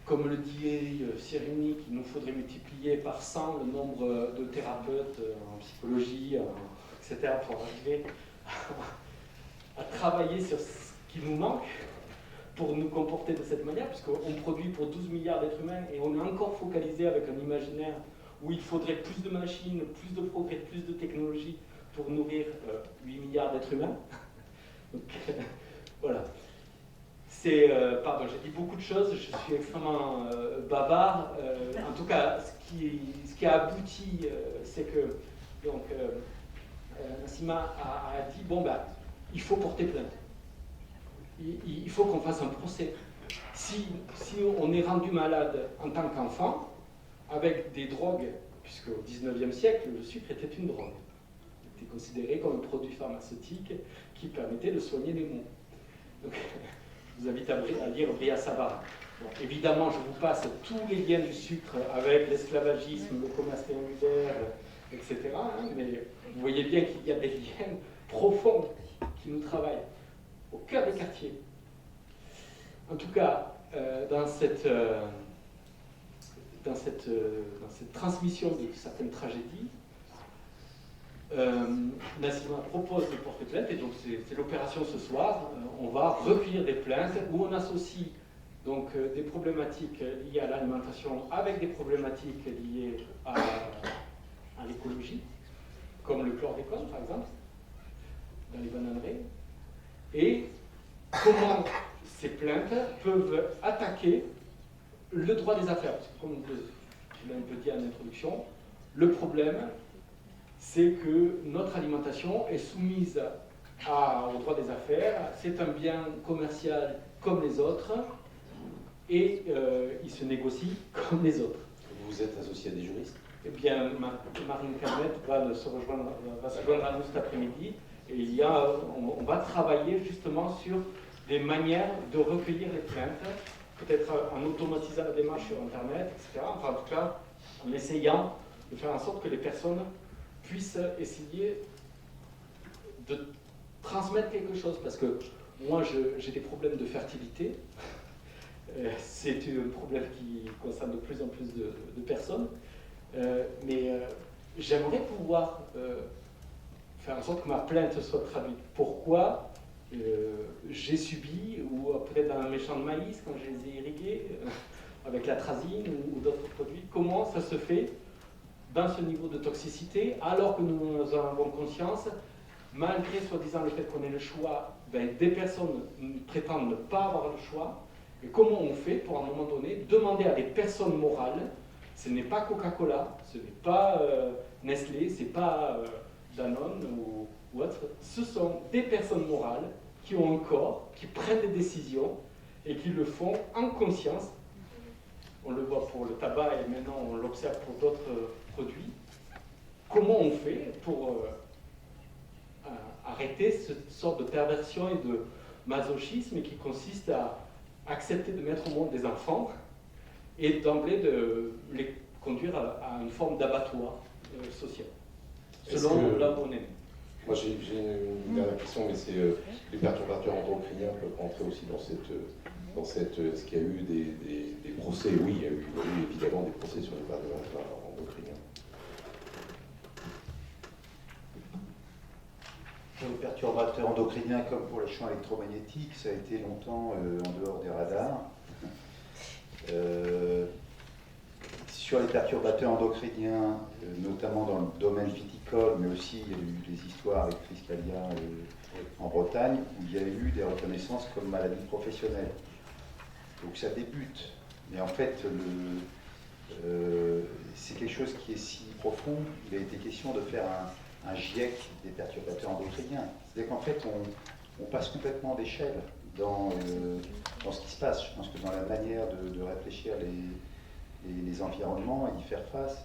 comme le dit Cyrulnik, il nous faudrait multiplier par 100 le nombre de thérapeutes en psychologie, etc., pour arriver à travailler sur ce qui nous manque pour nous comporter de cette manière, puisqu'on produit pour 12 milliards d'êtres humains et on est encore focalisé avec un imaginaire où il faudrait plus de machines, plus de progrès, plus de technologies pour nourrir 8 milliards d'êtres humains. Donc, voilà. Pardon, j'ai dit beaucoup de choses, je suis extrêmement bavard. En tout cas, ce qui a abouti, c'est que donc, Nassima a dit, bon, ben, il faut porter plainte. Il faut qu'on fasse un procès. Si on est rendu malade en tant qu'enfant, avec des drogues, puisque au XIXe siècle, le sucre était une drogue. Il était considéré comme un produit pharmaceutique qui permettait de soigner les maux. Donc, je vous invite à lire Bria Savara. Bon, évidemment, je vous passe tous les liens du sucre avec l'esclavagisme, le commerce triangulaire, etc. Mais vous voyez bien qu'il y a des liens profonds qui nous travaillent au cœur des quartiers. En tout cas, dans cette transmission de certaines tragédies, Nassima propose de porter plainte, et donc c'est l'opération ce soir. On va recueillir des plaintes où on associe donc des problématiques liées à l'alimentation avec des problématiques liées à l'écologie, comme le chlordécone par exemple, dans les bananeraies, et comment ces plaintes peuvent attaquer le droit des affaires. Parce que, comme je l'ai un peu dit en introduction, le problème, c'est que notre alimentation est soumise au droit des affaires. C'est un bien commercial comme les autres, et il se négocie comme les autres. Vous êtes associé à des juristes? Eh bien, Marine Calmette va se joindre à nous cet après-midi, et on va travailler justement sur des manières de recueillir les plaintes, peut-être en automatisant la démarche sur Internet, etc. Enfin, en tout cas, en essayant de faire en sorte que les personnes puissent essayer de transmettre quelque chose. Parce que moi, j'ai des problèmes de fertilité. C'est un problème qui concerne de plus en plus de personnes. Mais j'aimerais pouvoir faire en sorte que ma plainte soit traduite. Pourquoi j'ai subi, ou peut-être dans un méchant de maïs, quand je les ai irrigués, avec l'atrazine ou d'autres produits, comment ça se fait dans ce niveau de toxicité, alors que nous en avons conscience, malgré soi-disant le fait qu'on ait le choix, des personnes prétendent ne pas avoir le choix, et comment on fait pour à un moment donné demander à des personnes morales, ce n'est pas Coca-Cola, ce n'est pas Nestlé, ce n'est pas Danone ou autre, ce sont des personnes morales qui ont un corps, qui prennent des décisions et qui le font en conscience. On le voit pour le tabac et maintenant on l'observe pour d'autres produits. Comment on fait pour arrêter cette sorte de perversion et de masochisme qui consiste à accepter de mettre au monde des enfants et d'emblée de les conduire à une forme d'abattoir social, selon là où on est né. Moi j'ai une dernière question, mais c'est les perturbateurs endocriniens peuvent rentrer aussi dans ce qu'il y a eu des procès. Oui, il y a eu évidemment des procès sur les perturbateurs endocriniens. Pour les perturbateurs endocriniens comme pour les champs électromagnétiques, ça a été longtemps en dehors des radars. Sur les perturbateurs endocriniens, notamment dans le domaine viticole, mais aussi il y a eu des histoires avec Triscalia en Bretagne, où il y a eu des reconnaissances comme maladie professionnelle. Donc ça débute. Mais en fait, c'est quelque chose qui est si profond, il a été question de faire un GIEC des perturbateurs endocriniens. C'est-à-dire qu'en fait, on passe complètement d'échelle dans ce qui se passe. Je pense que dans la manière de réfléchir les environnements et d'y faire face,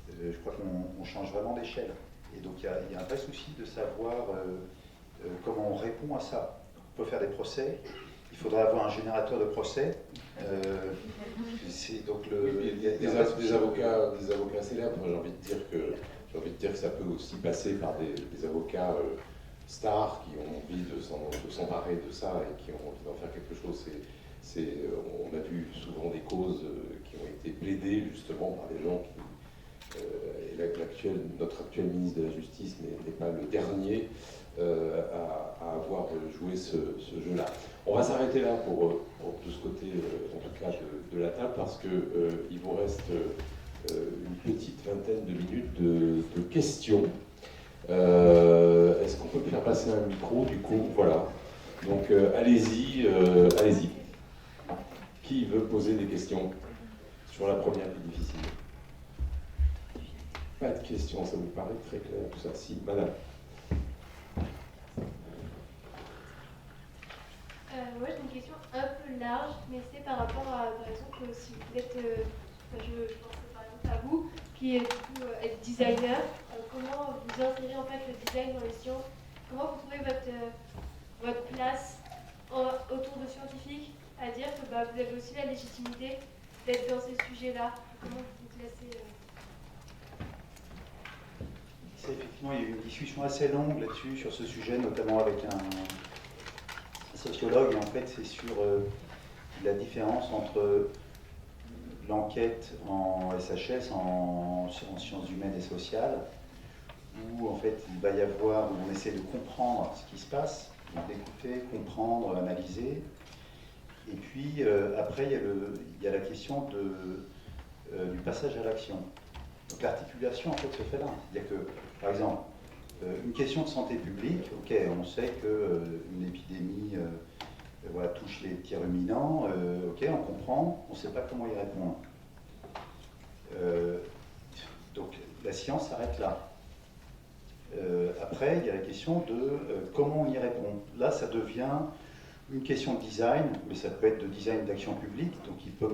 je crois qu'on change vraiment d'échelle. Et donc il y a un vrai souci de savoir comment on répond à ça. On peut faire des procès, il faudrait avoir un générateur de procès. Donc Il y a des avocats célèbres. J'ai envie de dire que ça peut aussi passer par des avocats stars qui ont envie de s'emparer de ça et qui ont envie d'en faire quelque chose. On a vu souvent des causes qui ont été plaidées justement par des gens qui... notre actuel ministre de la Justice n'est pas le dernier à avoir joué ce jeu-là. On va s'arrêter là pour de ce côté, en tout cas, de la table, parce qu'il vous reste une petite vingtaine de minutes de questions. Est-ce qu'on peut faire passer un micro, du coup? Voilà. Donc, allez-y. Qui veut poser des questions sur la première qui est difficile? Pas de questions, ça vous paraît très clair tout ça? Si, madame. Moi j'ai une question un peu large, mais c'est par rapport à, par exemple, si vous êtes, je pense par exemple à vous, qui êtes designer, comment vous insérez en fait le design dans les sciences? Comment vous trouvez votre place autour de scientifiques, à dire que vous avez aussi la légitimité d'être dans ces sujets-là? Comment vous vous classez Effectivement, il y a eu une discussion assez longue là-dessus, sur ce sujet, notamment avec un sociologue, et en fait c'est sur la différence entre l'enquête en SHS, en sciences humaines et sociales, où en fait il va y avoir, où on essaie de comprendre ce qui se passe, d'écouter, comprendre, analyser, et puis après il y a la question du passage à l'action. Donc l'articulation en fait se fait là, c'est-à-dire que par exemple une question de santé publique, ok, on sait qu'une épidémie touche les petits ruminants, ok, on comprend, on ne sait pas comment y répondre. Donc la science s'arrête là. Après, il y a la question de comment on y répond. Là, ça devient une question de design, mais ça peut être de design d'action publique, donc qui peut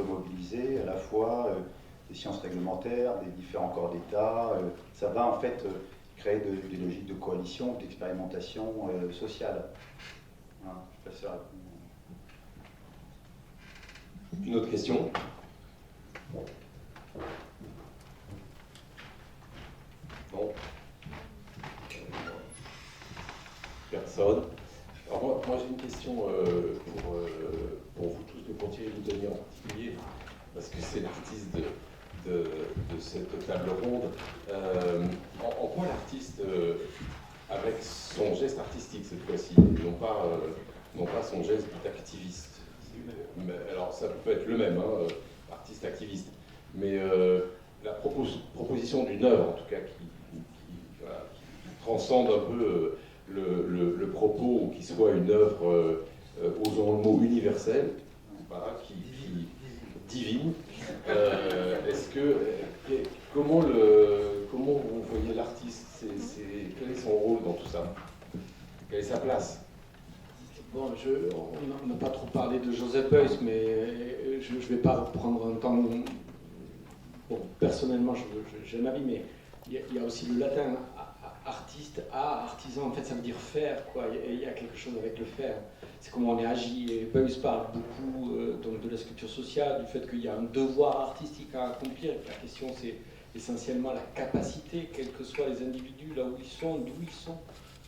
mobiliser à la fois des sciences réglementaires, des différents corps d'État. Ça va en fait créer des logiques de coalition, d'expérimentation sociale. Voilà, je passe à répondre. Une autre question? Non. Personne. Alors moi j'ai une question pour vous tous, de continuer de vous donner en particulier, parce que c'est l'artiste de cette table ronde. En quoi l'artiste, avec son geste artistique cette fois-ci, non pas son geste d'activiste, alors ça peut être le même, artiste activiste, mais la proposition d'une œuvre, en tout cas, qui transcende un peu le propos, ou qui soit une œuvre, osons le mot, universelle, voilà, qui divine. Comment vous voyez l'artiste? Quel est son rôle dans tout ça? Quelle est sa place? Bon, on n'a pas trop parlé de Joseph Beuys, mais je ne vais pas reprendre un temps. Bon, personnellement, j'ai un avis, mais il y a aussi le latin artiste, artisan, en fait, ça veut dire faire, quoi. Il y a quelque chose avec le faire. C'est comment on est agi. Et Beuys parle beaucoup donc de la sculpture sociale, du fait qu'il y a un devoir artistique à accomplir. La question, c'est essentiellement la capacité, quels que soient les individus, là où ils sont, d'où ils sont,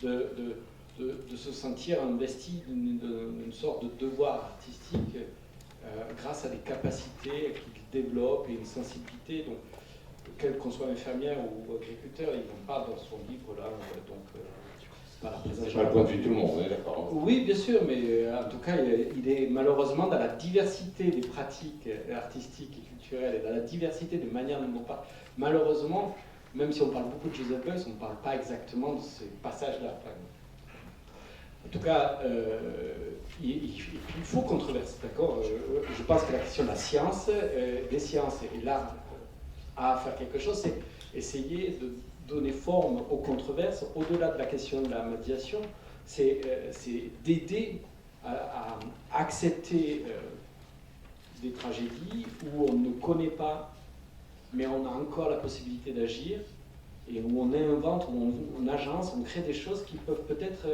de se sentir investi d'une sorte de devoir artistique grâce à des capacités qu'ils développent et une sensibilité. Donc, quel qu'on soit infirmière ou agriculteur, il en parle dans son livre là. C'est pas le point de vue de tout le monde, on est d'accord. Oui, bien sûr, mais en tout cas, il est malheureusement dans la diversité des pratiques artistiques et culturelles et dans la diversité des manières dont on parle. Malheureusement, même si on parle beaucoup de Joseph Beuys, on ne parle pas exactement de ces passages-là. En tout cas, il faut controverser, d'accord. Je pense que la question de la science, des sciences et l'art à faire quelque chose, c'est essayer de donner forme aux controverses, au-delà de la question de la médiation, c'est d'aider à accepter des tragédies où on ne connaît pas, mais on a encore la possibilité d'agir, et où on invente, où on agence, on crée des choses qui peuvent peut-être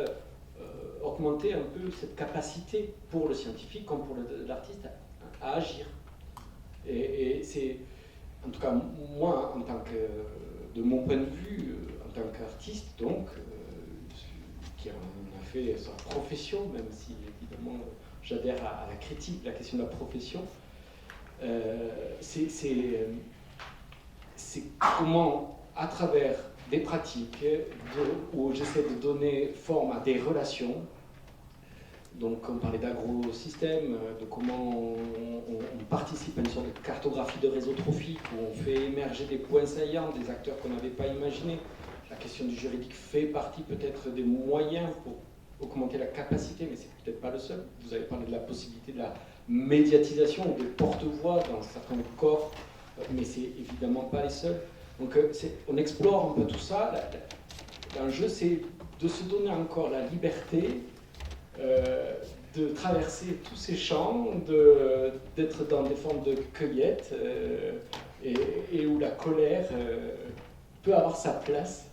augmenter un peu cette capacité pour le scientifique comme pour l'artiste à agir. Et c'est, en tout cas, moi, en tant que, de mon point de vue, en tant qu'artiste, donc, qui en a fait sa profession, même si évidemment j'adhère à la critique, la question de la profession, c'est comment, à travers des pratiques où j'essaie de donner forme à des relations. Donc on parlait d'agrosystème, de comment on participe à une sorte de cartographie de réseau trophique, où on fait émerger des points saillants, des acteurs qu'on n'avait pas imaginés. La question du juridique fait partie peut-être des moyens pour augmenter la capacité, mais c'est peut-être pas le seul. Vous avez parlé de la possibilité de la médiatisation ou des porte-voix dans certains corps, mais c'est évidemment pas les seuls. Donc on explore un peu tout ça. L'enjeu, c'est de se donner encore la liberté de traverser tous ces champs, d'être dans des formes de cueillette et où la colère peut avoir sa place,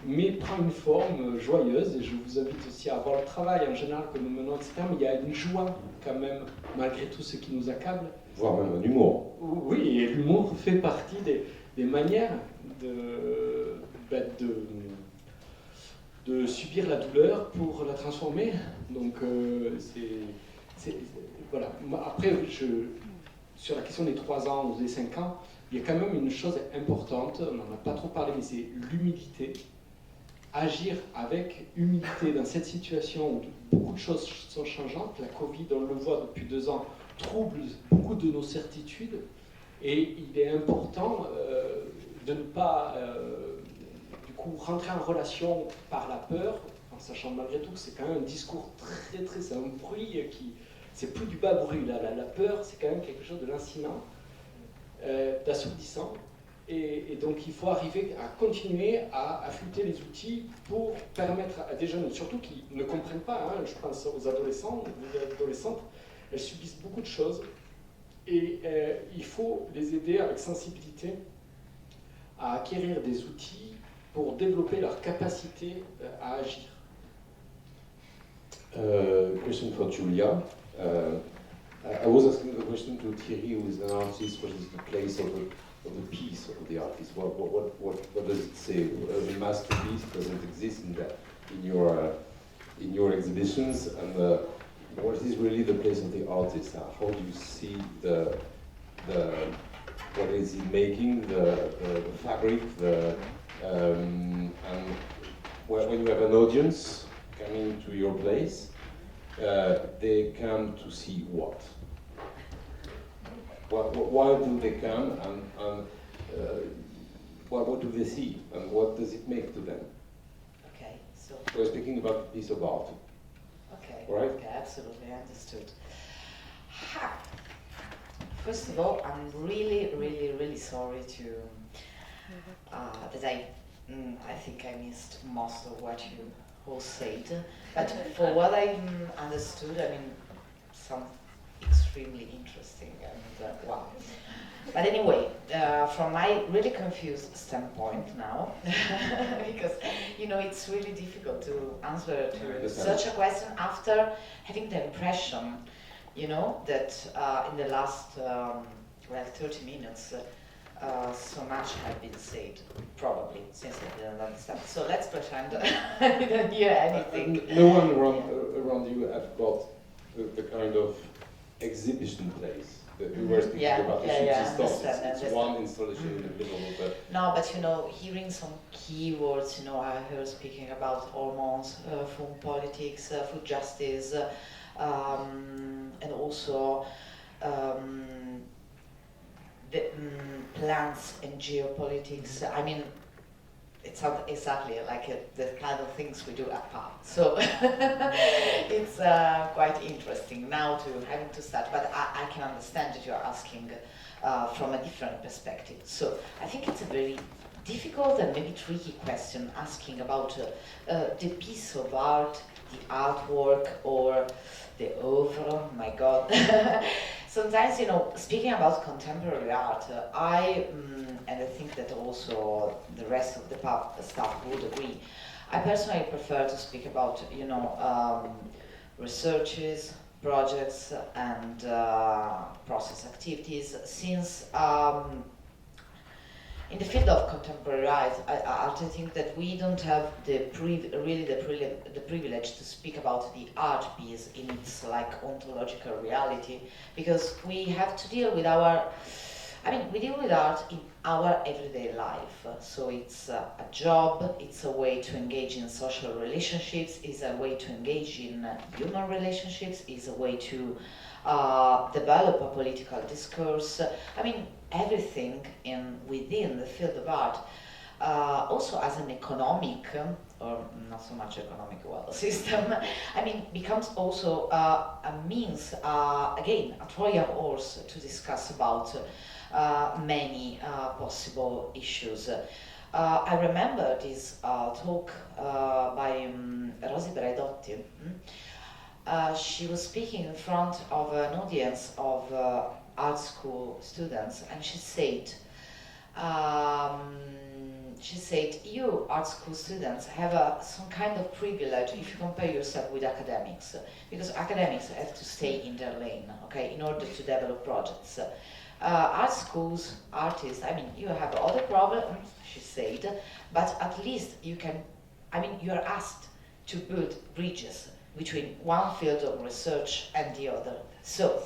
mais prend une forme joyeuse. Et je vous invite aussi à voir le travail en général que nous menons, etc. Mais il y a une joie quand même, malgré tout ce qui nous accable. Voire même un humour. Oui, et l'humour fait partie des manières de subir la douleur pour la transformer. Donc voilà. Après, sur la question des 3 ans ou des 5 ans, il y a quand même une chose importante, on n'en a pas trop parlé, mais c'est l'humilité. Agir avec humilité dans cette situation où beaucoup de choses sont changeantes. La Covid, on le voit depuis 2 ans, trouble beaucoup de nos certitudes. Et il est important de ne pas rentrer en relation par la peur, en sachant malgré tout que c'est quand même un discours très, c'est un bruit qui, c'est plus du bas bruit là, la peur c'est quand même quelque chose de lancinant, d'assourdissant, et donc il faut arriver à continuer à affûter les outils pour permettre à des jeunes, surtout qui ne comprennent pas, je pense aux adolescents, aux adolescentes, elles subissent beaucoup de choses, et il faut les aider avec sensibilité à acquérir des outils pour développer leur capacité à agir. Question for Julia. I was asking a question to Thierry, who is an artist. What is the place of the piece of the artist? What does it say? The masterpiece doesn't exist in your exhibitions, and what is really the place of the artist? How do you see what is he making, the fabric, and when you have an audience coming to your place, they come to see what? Why do they come, and what do they see, and what does it make to them? Okay, so We're speaking about a piece of art. okay, Right. okay, absolutely understood. First of all, I'm really sorry to that I think I missed most of what you all said. But for what I understood, I mean, some extremely interesting and wow. But anyway, from my really confused standpoint now, because it's really difficult to answer to such a question after having the impression, that in the last 30 minutes, so much had been said, probably, since I didn't understand. So let's pretend I didn't hear anything. No one around you have got the kind of exhibition place that we were speaking about. It's one installation in the middle of the... No, but hearing some keywords, I heard speaking about hormones, food politics, food justice, and also the plants and geopolitics. I mean, it sounds exactly like the kind of things we do at PAB. So it's quite interesting now having to start, but I can understand that you're asking from a different perspective. So I think it's a very difficult and maybe tricky question asking about the piece of art, the artwork, or the oeuvre, my God. sometimes, you know, speaking about contemporary art, and I think that also the rest of the staff would agree, I personally prefer to speak about, you know, researches, projects, and process activities, since in the field of contemporary art, I think that we don't have the privilege to speak about the art piece in its like ontological reality, because we have to deal with we deal with art in our everyday life. So it's a job, it's a way to engage in social relationships, it's a way to engage in human relationships, it's a way to develop a political discourse. I mean, everything within the field of art, also as an economic, or not so much economic, system, I mean, becomes also a means, again, a Trojan horse to discuss about many possible issues. I remember this talk by Rosi Braidotti. She was speaking in front of an audience of art school students, and she said, you art school students have some kind of privilege if you compare yourself with academics, because academics have to stay in their lane, okay, in order to develop projects. Art schools, artists, I mean, you have other problems, she said, but at least you can, I mean, you are asked to build bridges between one field of research and the other. So,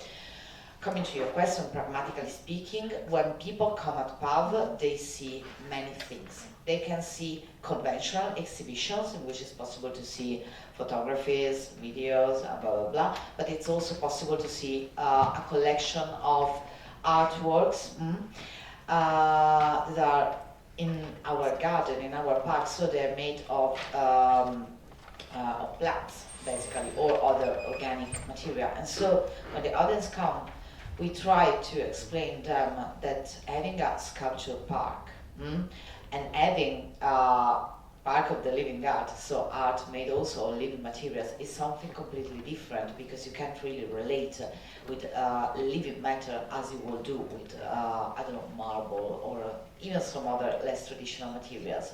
coming to your question, pragmatically speaking, when people come at PAV, they see many things. They can see conventional exhibitions in which it's possible to see photographies, videos, and blah, blah, blah, but it's also possible to see a collection of artworks that are in our garden, in our park, so they're made of plants, basically, or other organic material. And so when the audience come, we try to explain them that having a sculpture park and having part of the living art, so art made also of living materials, is something completely different, because you can't really relate with living matter as you will do with, I don't know, marble or even some other less traditional materials.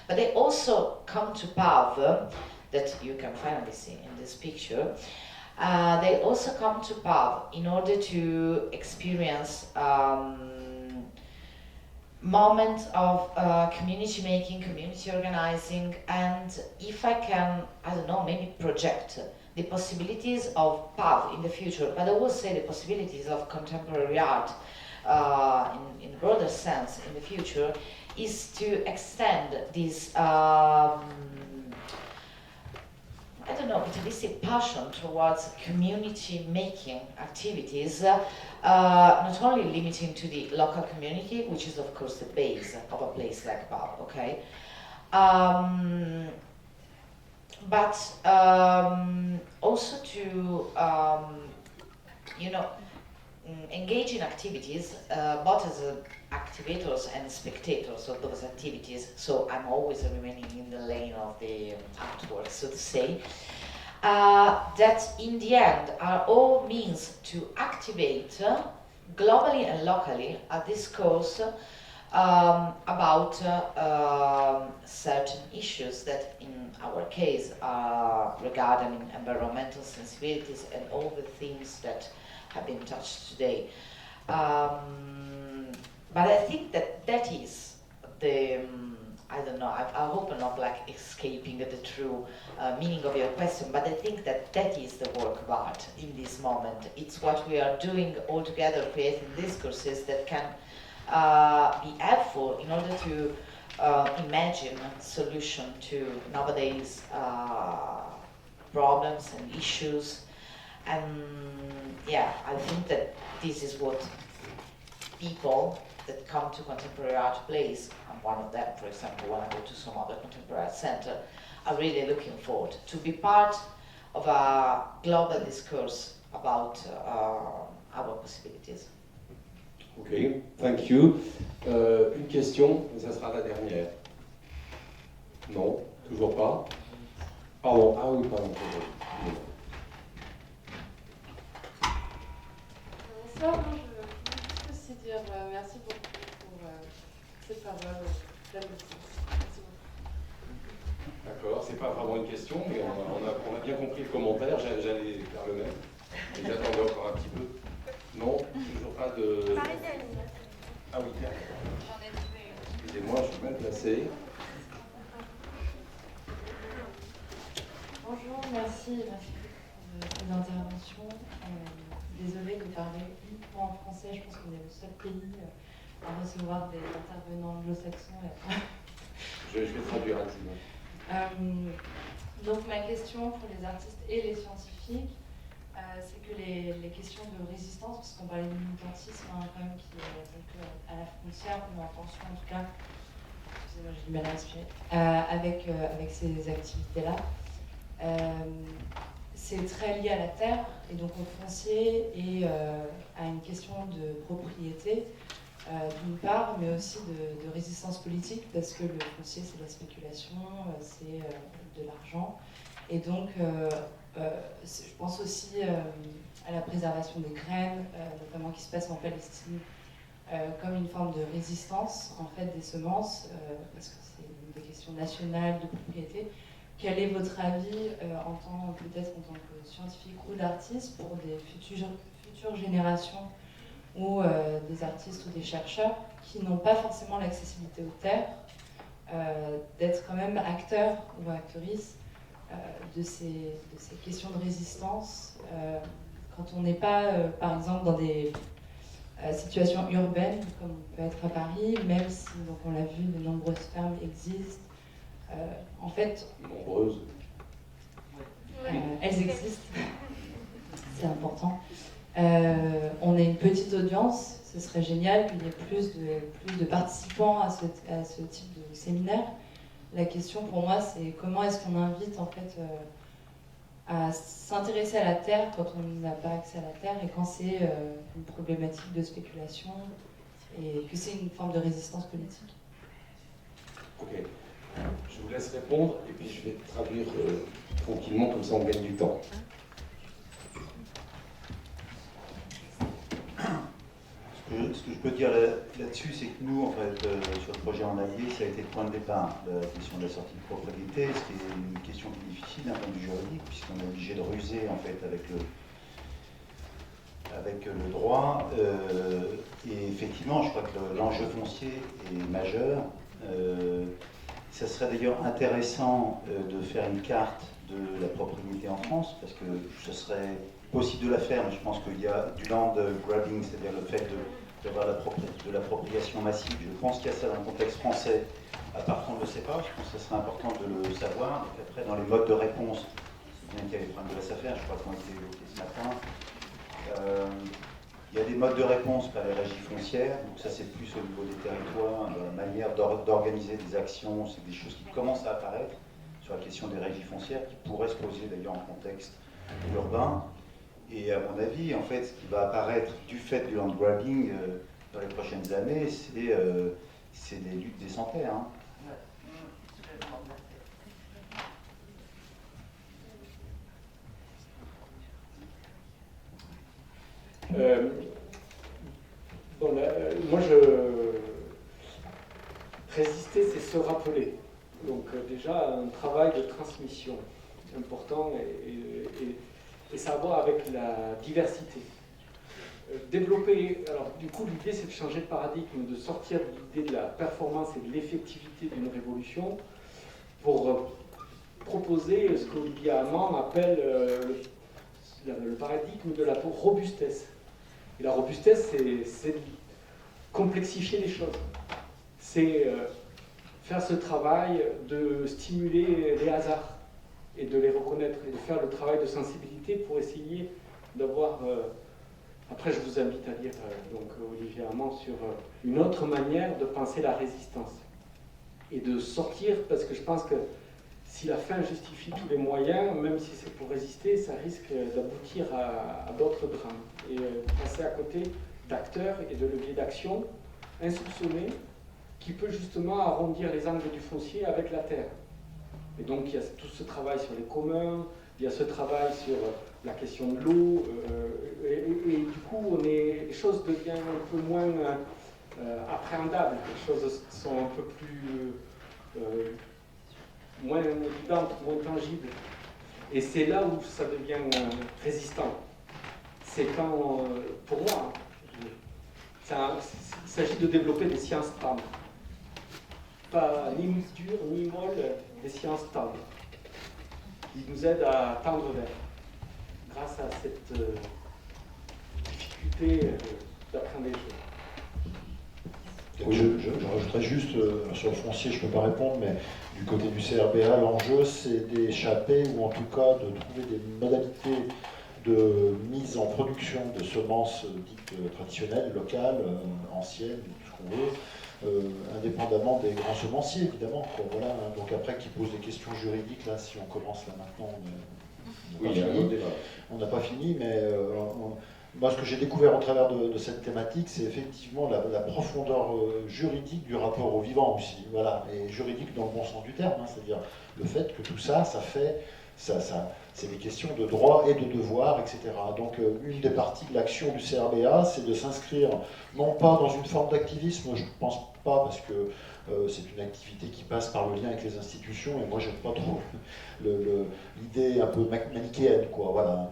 But they also come to PAV, that you can finally see in this picture. They also come to PAV in order to experience moments of community making, community organizing, and if I can, I don't know, maybe project the possibilities of PAV in the future, but I will say the possibilities of contemporary art in a broader sense in the future, is to extend this I don't know, vitalistic passion towards community making activities, not only limiting to the local community, which is of course the base of a place like PAV, okay? But also to, you know, engage in activities, both as activators and spectators of those activities, so I'm always remaining in the lane of the artwork, so to say, that in the end are all means to activate globally and locally a discourse about certain issues that in our case are regarding environmental sensibilities and all the things that have been touched today. But I think that that is the, I don't know, I hope I'm not like escaping the true meaning of your question, but I think that that is the work of art in this moment. It's what we are doing all together, creating discourses that can be helpful in order to imagine a solution to nowadays problems and issues. And yeah, I think that this is what people that come to contemporary art place, I'm one of them, for example, when I go to some other contemporary art center, are really looking forward to be part of a global discourse about our possibilities. Ok, thank you. Une question, mais ça sera la dernière. Non, toujours pas. Pardon, ah oui, pardon. Bonsoir, moi je voulais juste aussi dire merci beaucoup pour ces paroles pleines de sens. Merci beaucoup. D'accord, c'est pas vraiment une question, mais on a bien compris le commentaire, j'allais faire le même. Et j'attendais encore un petit peu. Non, toujours pas de... Ah oui, excusez-moi, je suis mal placé. Bonjour, merci pour ces interventions. Désolée de parler uniquement en français, je pense qu'on est le seul pays à recevoir des intervenants anglo-saxons. Je vais traduire un Donc ma question pour les artistes et les scientifiques, c'est que les questions de résistance, parce qu'on parlait de militantisme quand même qui est donc, à la frontière, ou en tension en tout cas, excusez-moi j'ai du mal à respirer, avec ces activités-là. C'est très lié à la terre et donc au foncier et à une question de propriété d'une part, mais aussi de résistance politique parce que le foncier c'est de la spéculation, c'est de l'argent et donc je pense aussi à la préservation des graines, notamment qui se passe en Palestine, comme une forme de résistance en fait des semences parce que c'est des questions nationales de propriété. Quel est votre avis, peut-être en tant que scientifique ou d'artiste, pour des futures générations ou des artistes ou des chercheurs qui n'ont pas forcément l'accessibilité aux terres, d'être quand même acteurs ou actrices de ces questions de résistance, quand on n'est pas, par exemple, dans des situations urbaines, comme on peut être à Paris, même si, donc on l'a vu, de nombreuses fermes existent. En fait, nombreuses. Elles existent, c'est important. On a une petite audience, ce serait génial qu'il y ait plus de participants à ce type de séminaire. La question pour moi, c'est comment est-ce qu'on invite en fait à s'intéresser à la terre quand on n'a pas accès à la terre et quand c'est une problématique de spéculation et que c'est une forme de résistance politique. Ok. Je vous laisse répondre et puis je vais traduire tranquillement, comme ça on gagne du temps. Ce que je peux dire là-dessus, c'est que nous, en fait, sur le projet En Allié, ça a été le point de départ, la question de la sortie de propriété, ce qui est une question qui est difficile d'un point de vue juridique, puisqu'on est obligé de ruser, en fait, avec le droit. Et effectivement, je crois que l'enjeu foncier est majeur. Ça serait d'ailleurs intéressant de faire une carte de la propriété en France, parce que ce serait possible de la faire, mais je pense qu'il y a du land grabbing, c'est-à-dire le fait d'avoir de l'appropriation massive. Je pense qu'il y a ça dans le contexte français. À part qu'on ne le sait pas, je pense que ce serait important de le savoir. Donc après, dans les modes de réponse, c'est bien qu'il y a les problèmes de la SAFER, je crois qu'ils ont été évoqués ce matin. Il y a des modes de réponse par les régies foncières, donc ça c'est plus au niveau des territoires, dans la manière d'organiser des actions, c'est des choses qui commencent à apparaître sur la question des régies foncières, qui pourraient se poser d'ailleurs en contexte urbain. Et à mon avis, en fait, ce qui va apparaître du fait du land grabbing dans les prochaines années, c'est des luttes des sans-terres. Hein. Résister, c'est se rappeler. Donc déjà, un travail de transmission important et ça a à voir avec la diversité. Développer, alors du coup l'idée c'est de changer de paradigme, de sortir de l'idée de la performance et de l'effectivité d'une révolution pour proposer ce qu'Olivier Hamon appelle le paradigme de la robustesse. Et la robustesse, c'est complexifier les choses. C'est faire ce travail de stimuler les hasards et de les reconnaître et de faire le travail de sensibilité pour essayer d'avoir... Après, je vous invite à lire donc, Olivier Hamon sur une autre manière de penser la résistance et de sortir, parce que je pense que si la fin justifie tous les moyens, même si c'est pour résister, ça risque d'aboutir à d'autres drames. Et passer à côté d'acteurs et de leviers d'action insoupçonnés qui peut justement arrondir les angles du foncier avec la terre. Et donc il y a tout ce travail sur les communs, il y a ce travail sur la question de l'eau, et du coup, les choses deviennent un peu moins appréhendables, les choses sont un peu plus moins évidentes, moins tangibles. Et c'est là où ça devient résistant. C'est quand, pour moi, il s'agit de développer des sciences stables. Pas ni dures ni molles, des sciences stables, qui nous aident à tendre vers, grâce à cette difficulté d'apprendre les choses. Je rajouterais juste, sur le foncier, je ne peux pas répondre, mais du côté du CRBA, l'enjeu, c'est d'échapper, ou en tout cas de trouver des modalités de mise en production de semences dites traditionnelles, locales, anciennes, tout ce qu'on veut, indépendamment des grands semenciers, évidemment. Quoi, voilà, hein. Donc après, qui posent des questions juridiques, là, si on commence là maintenant, on n'a pas fini, mais moi, ce que j'ai découvert au travers de cette thématique, c'est effectivement la profondeur juridique du rapport au vivant aussi, voilà, et juridique dans le bon sens du terme, hein, c'est-à-dire le fait que tout ça, c'est des questions de droit et de devoir, etc. Donc une des parties de l'action du CRBA, c'est de s'inscrire non pas dans une forme d'activisme, je ne pense pas, parce que c'est une activité qui passe par le lien avec les institutions, et moi j'aime pas trop l'idée un peu manichéenne, quoi, voilà.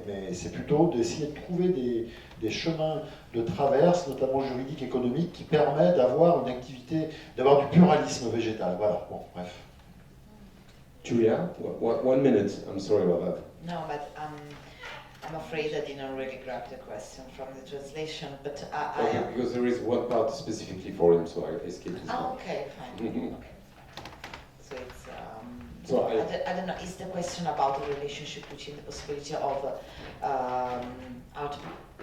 Mais c'est plutôt d'essayer de trouver des chemins de traverse, notamment juridiques, économiques, qui permettent d'avoir une activité, d'avoir du pluralisme végétal. Voilà, bon, bref. Julia, 1 minute. I'm sorry about that. No, but I'm afraid I didn't really grab the question from the translation, but Okay, because there is one part specifically for him, so I skipped this one. okay, fine. Mhm. Okay. So it's So I don't know. Is the question about the relationship between the possibility of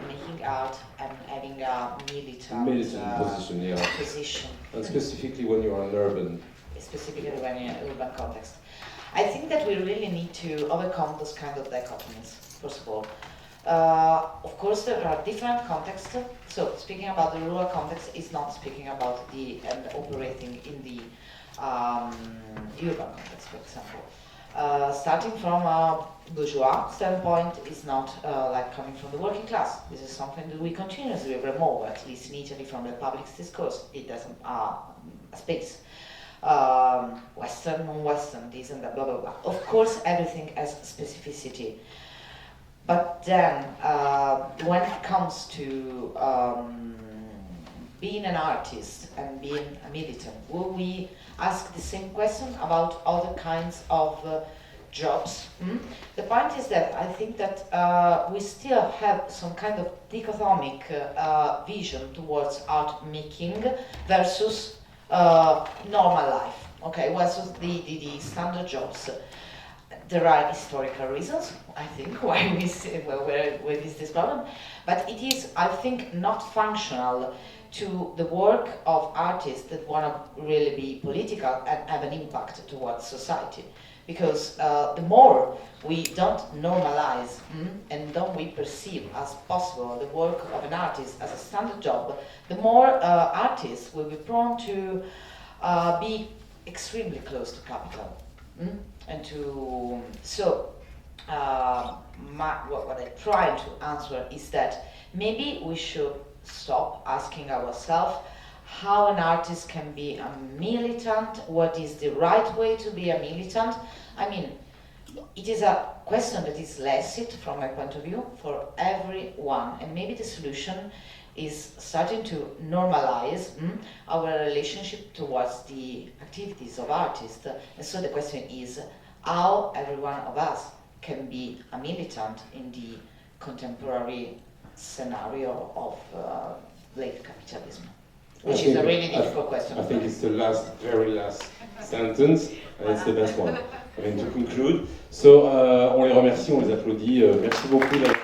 making art and having a militant position, yeah. position, And specifically when you are in urban. specifically when in an urban context? I think that we really need to overcome those kind of dichotomies, first of all. Of course, there are different contexts. So, speaking about the rural context is not speaking about operating in the urban context, for example. Starting from a bourgeois standpoint is not like coming from the working class. This is something that we continuously remove, at least in Italy, from the public discourse. It doesn't a space. Western, non-Western, this and that, blah, blah, blah. Of course, everything has specificity. But then, when it comes to being an artist and being a militant, will we ask the same question about other kinds of jobs? The point is that I think that we still have some kind of dichotomic vision towards art making versus normal life, okay, versus the standard jobs. There are historical reasons, I think, why we see where is this problem, but it is, I think, not functional to the work of artists that want to really be political and have an impact towards society. Because the more we don't normalize and don't we perceive as possible the work of an artist as a standard job, the more artists will be prone to be extremely close to capital. And to what I try to answer is that maybe we should stop asking ourselves how an artist can be a militant, what is the right way to be a militant. I mean, it is a question that is licit from my point of view for everyone, and maybe the solution is starting to normalize our relationship towards the activities of artists. And so the question is how every one of us can be a militant in the contemporary scenario of late capitalism, which is a really difficult question. I think it's the very last sentence, and it's the best one. I mean, to conclude. So, on les remercie, on les applaudit. Merci beaucoup d'avoir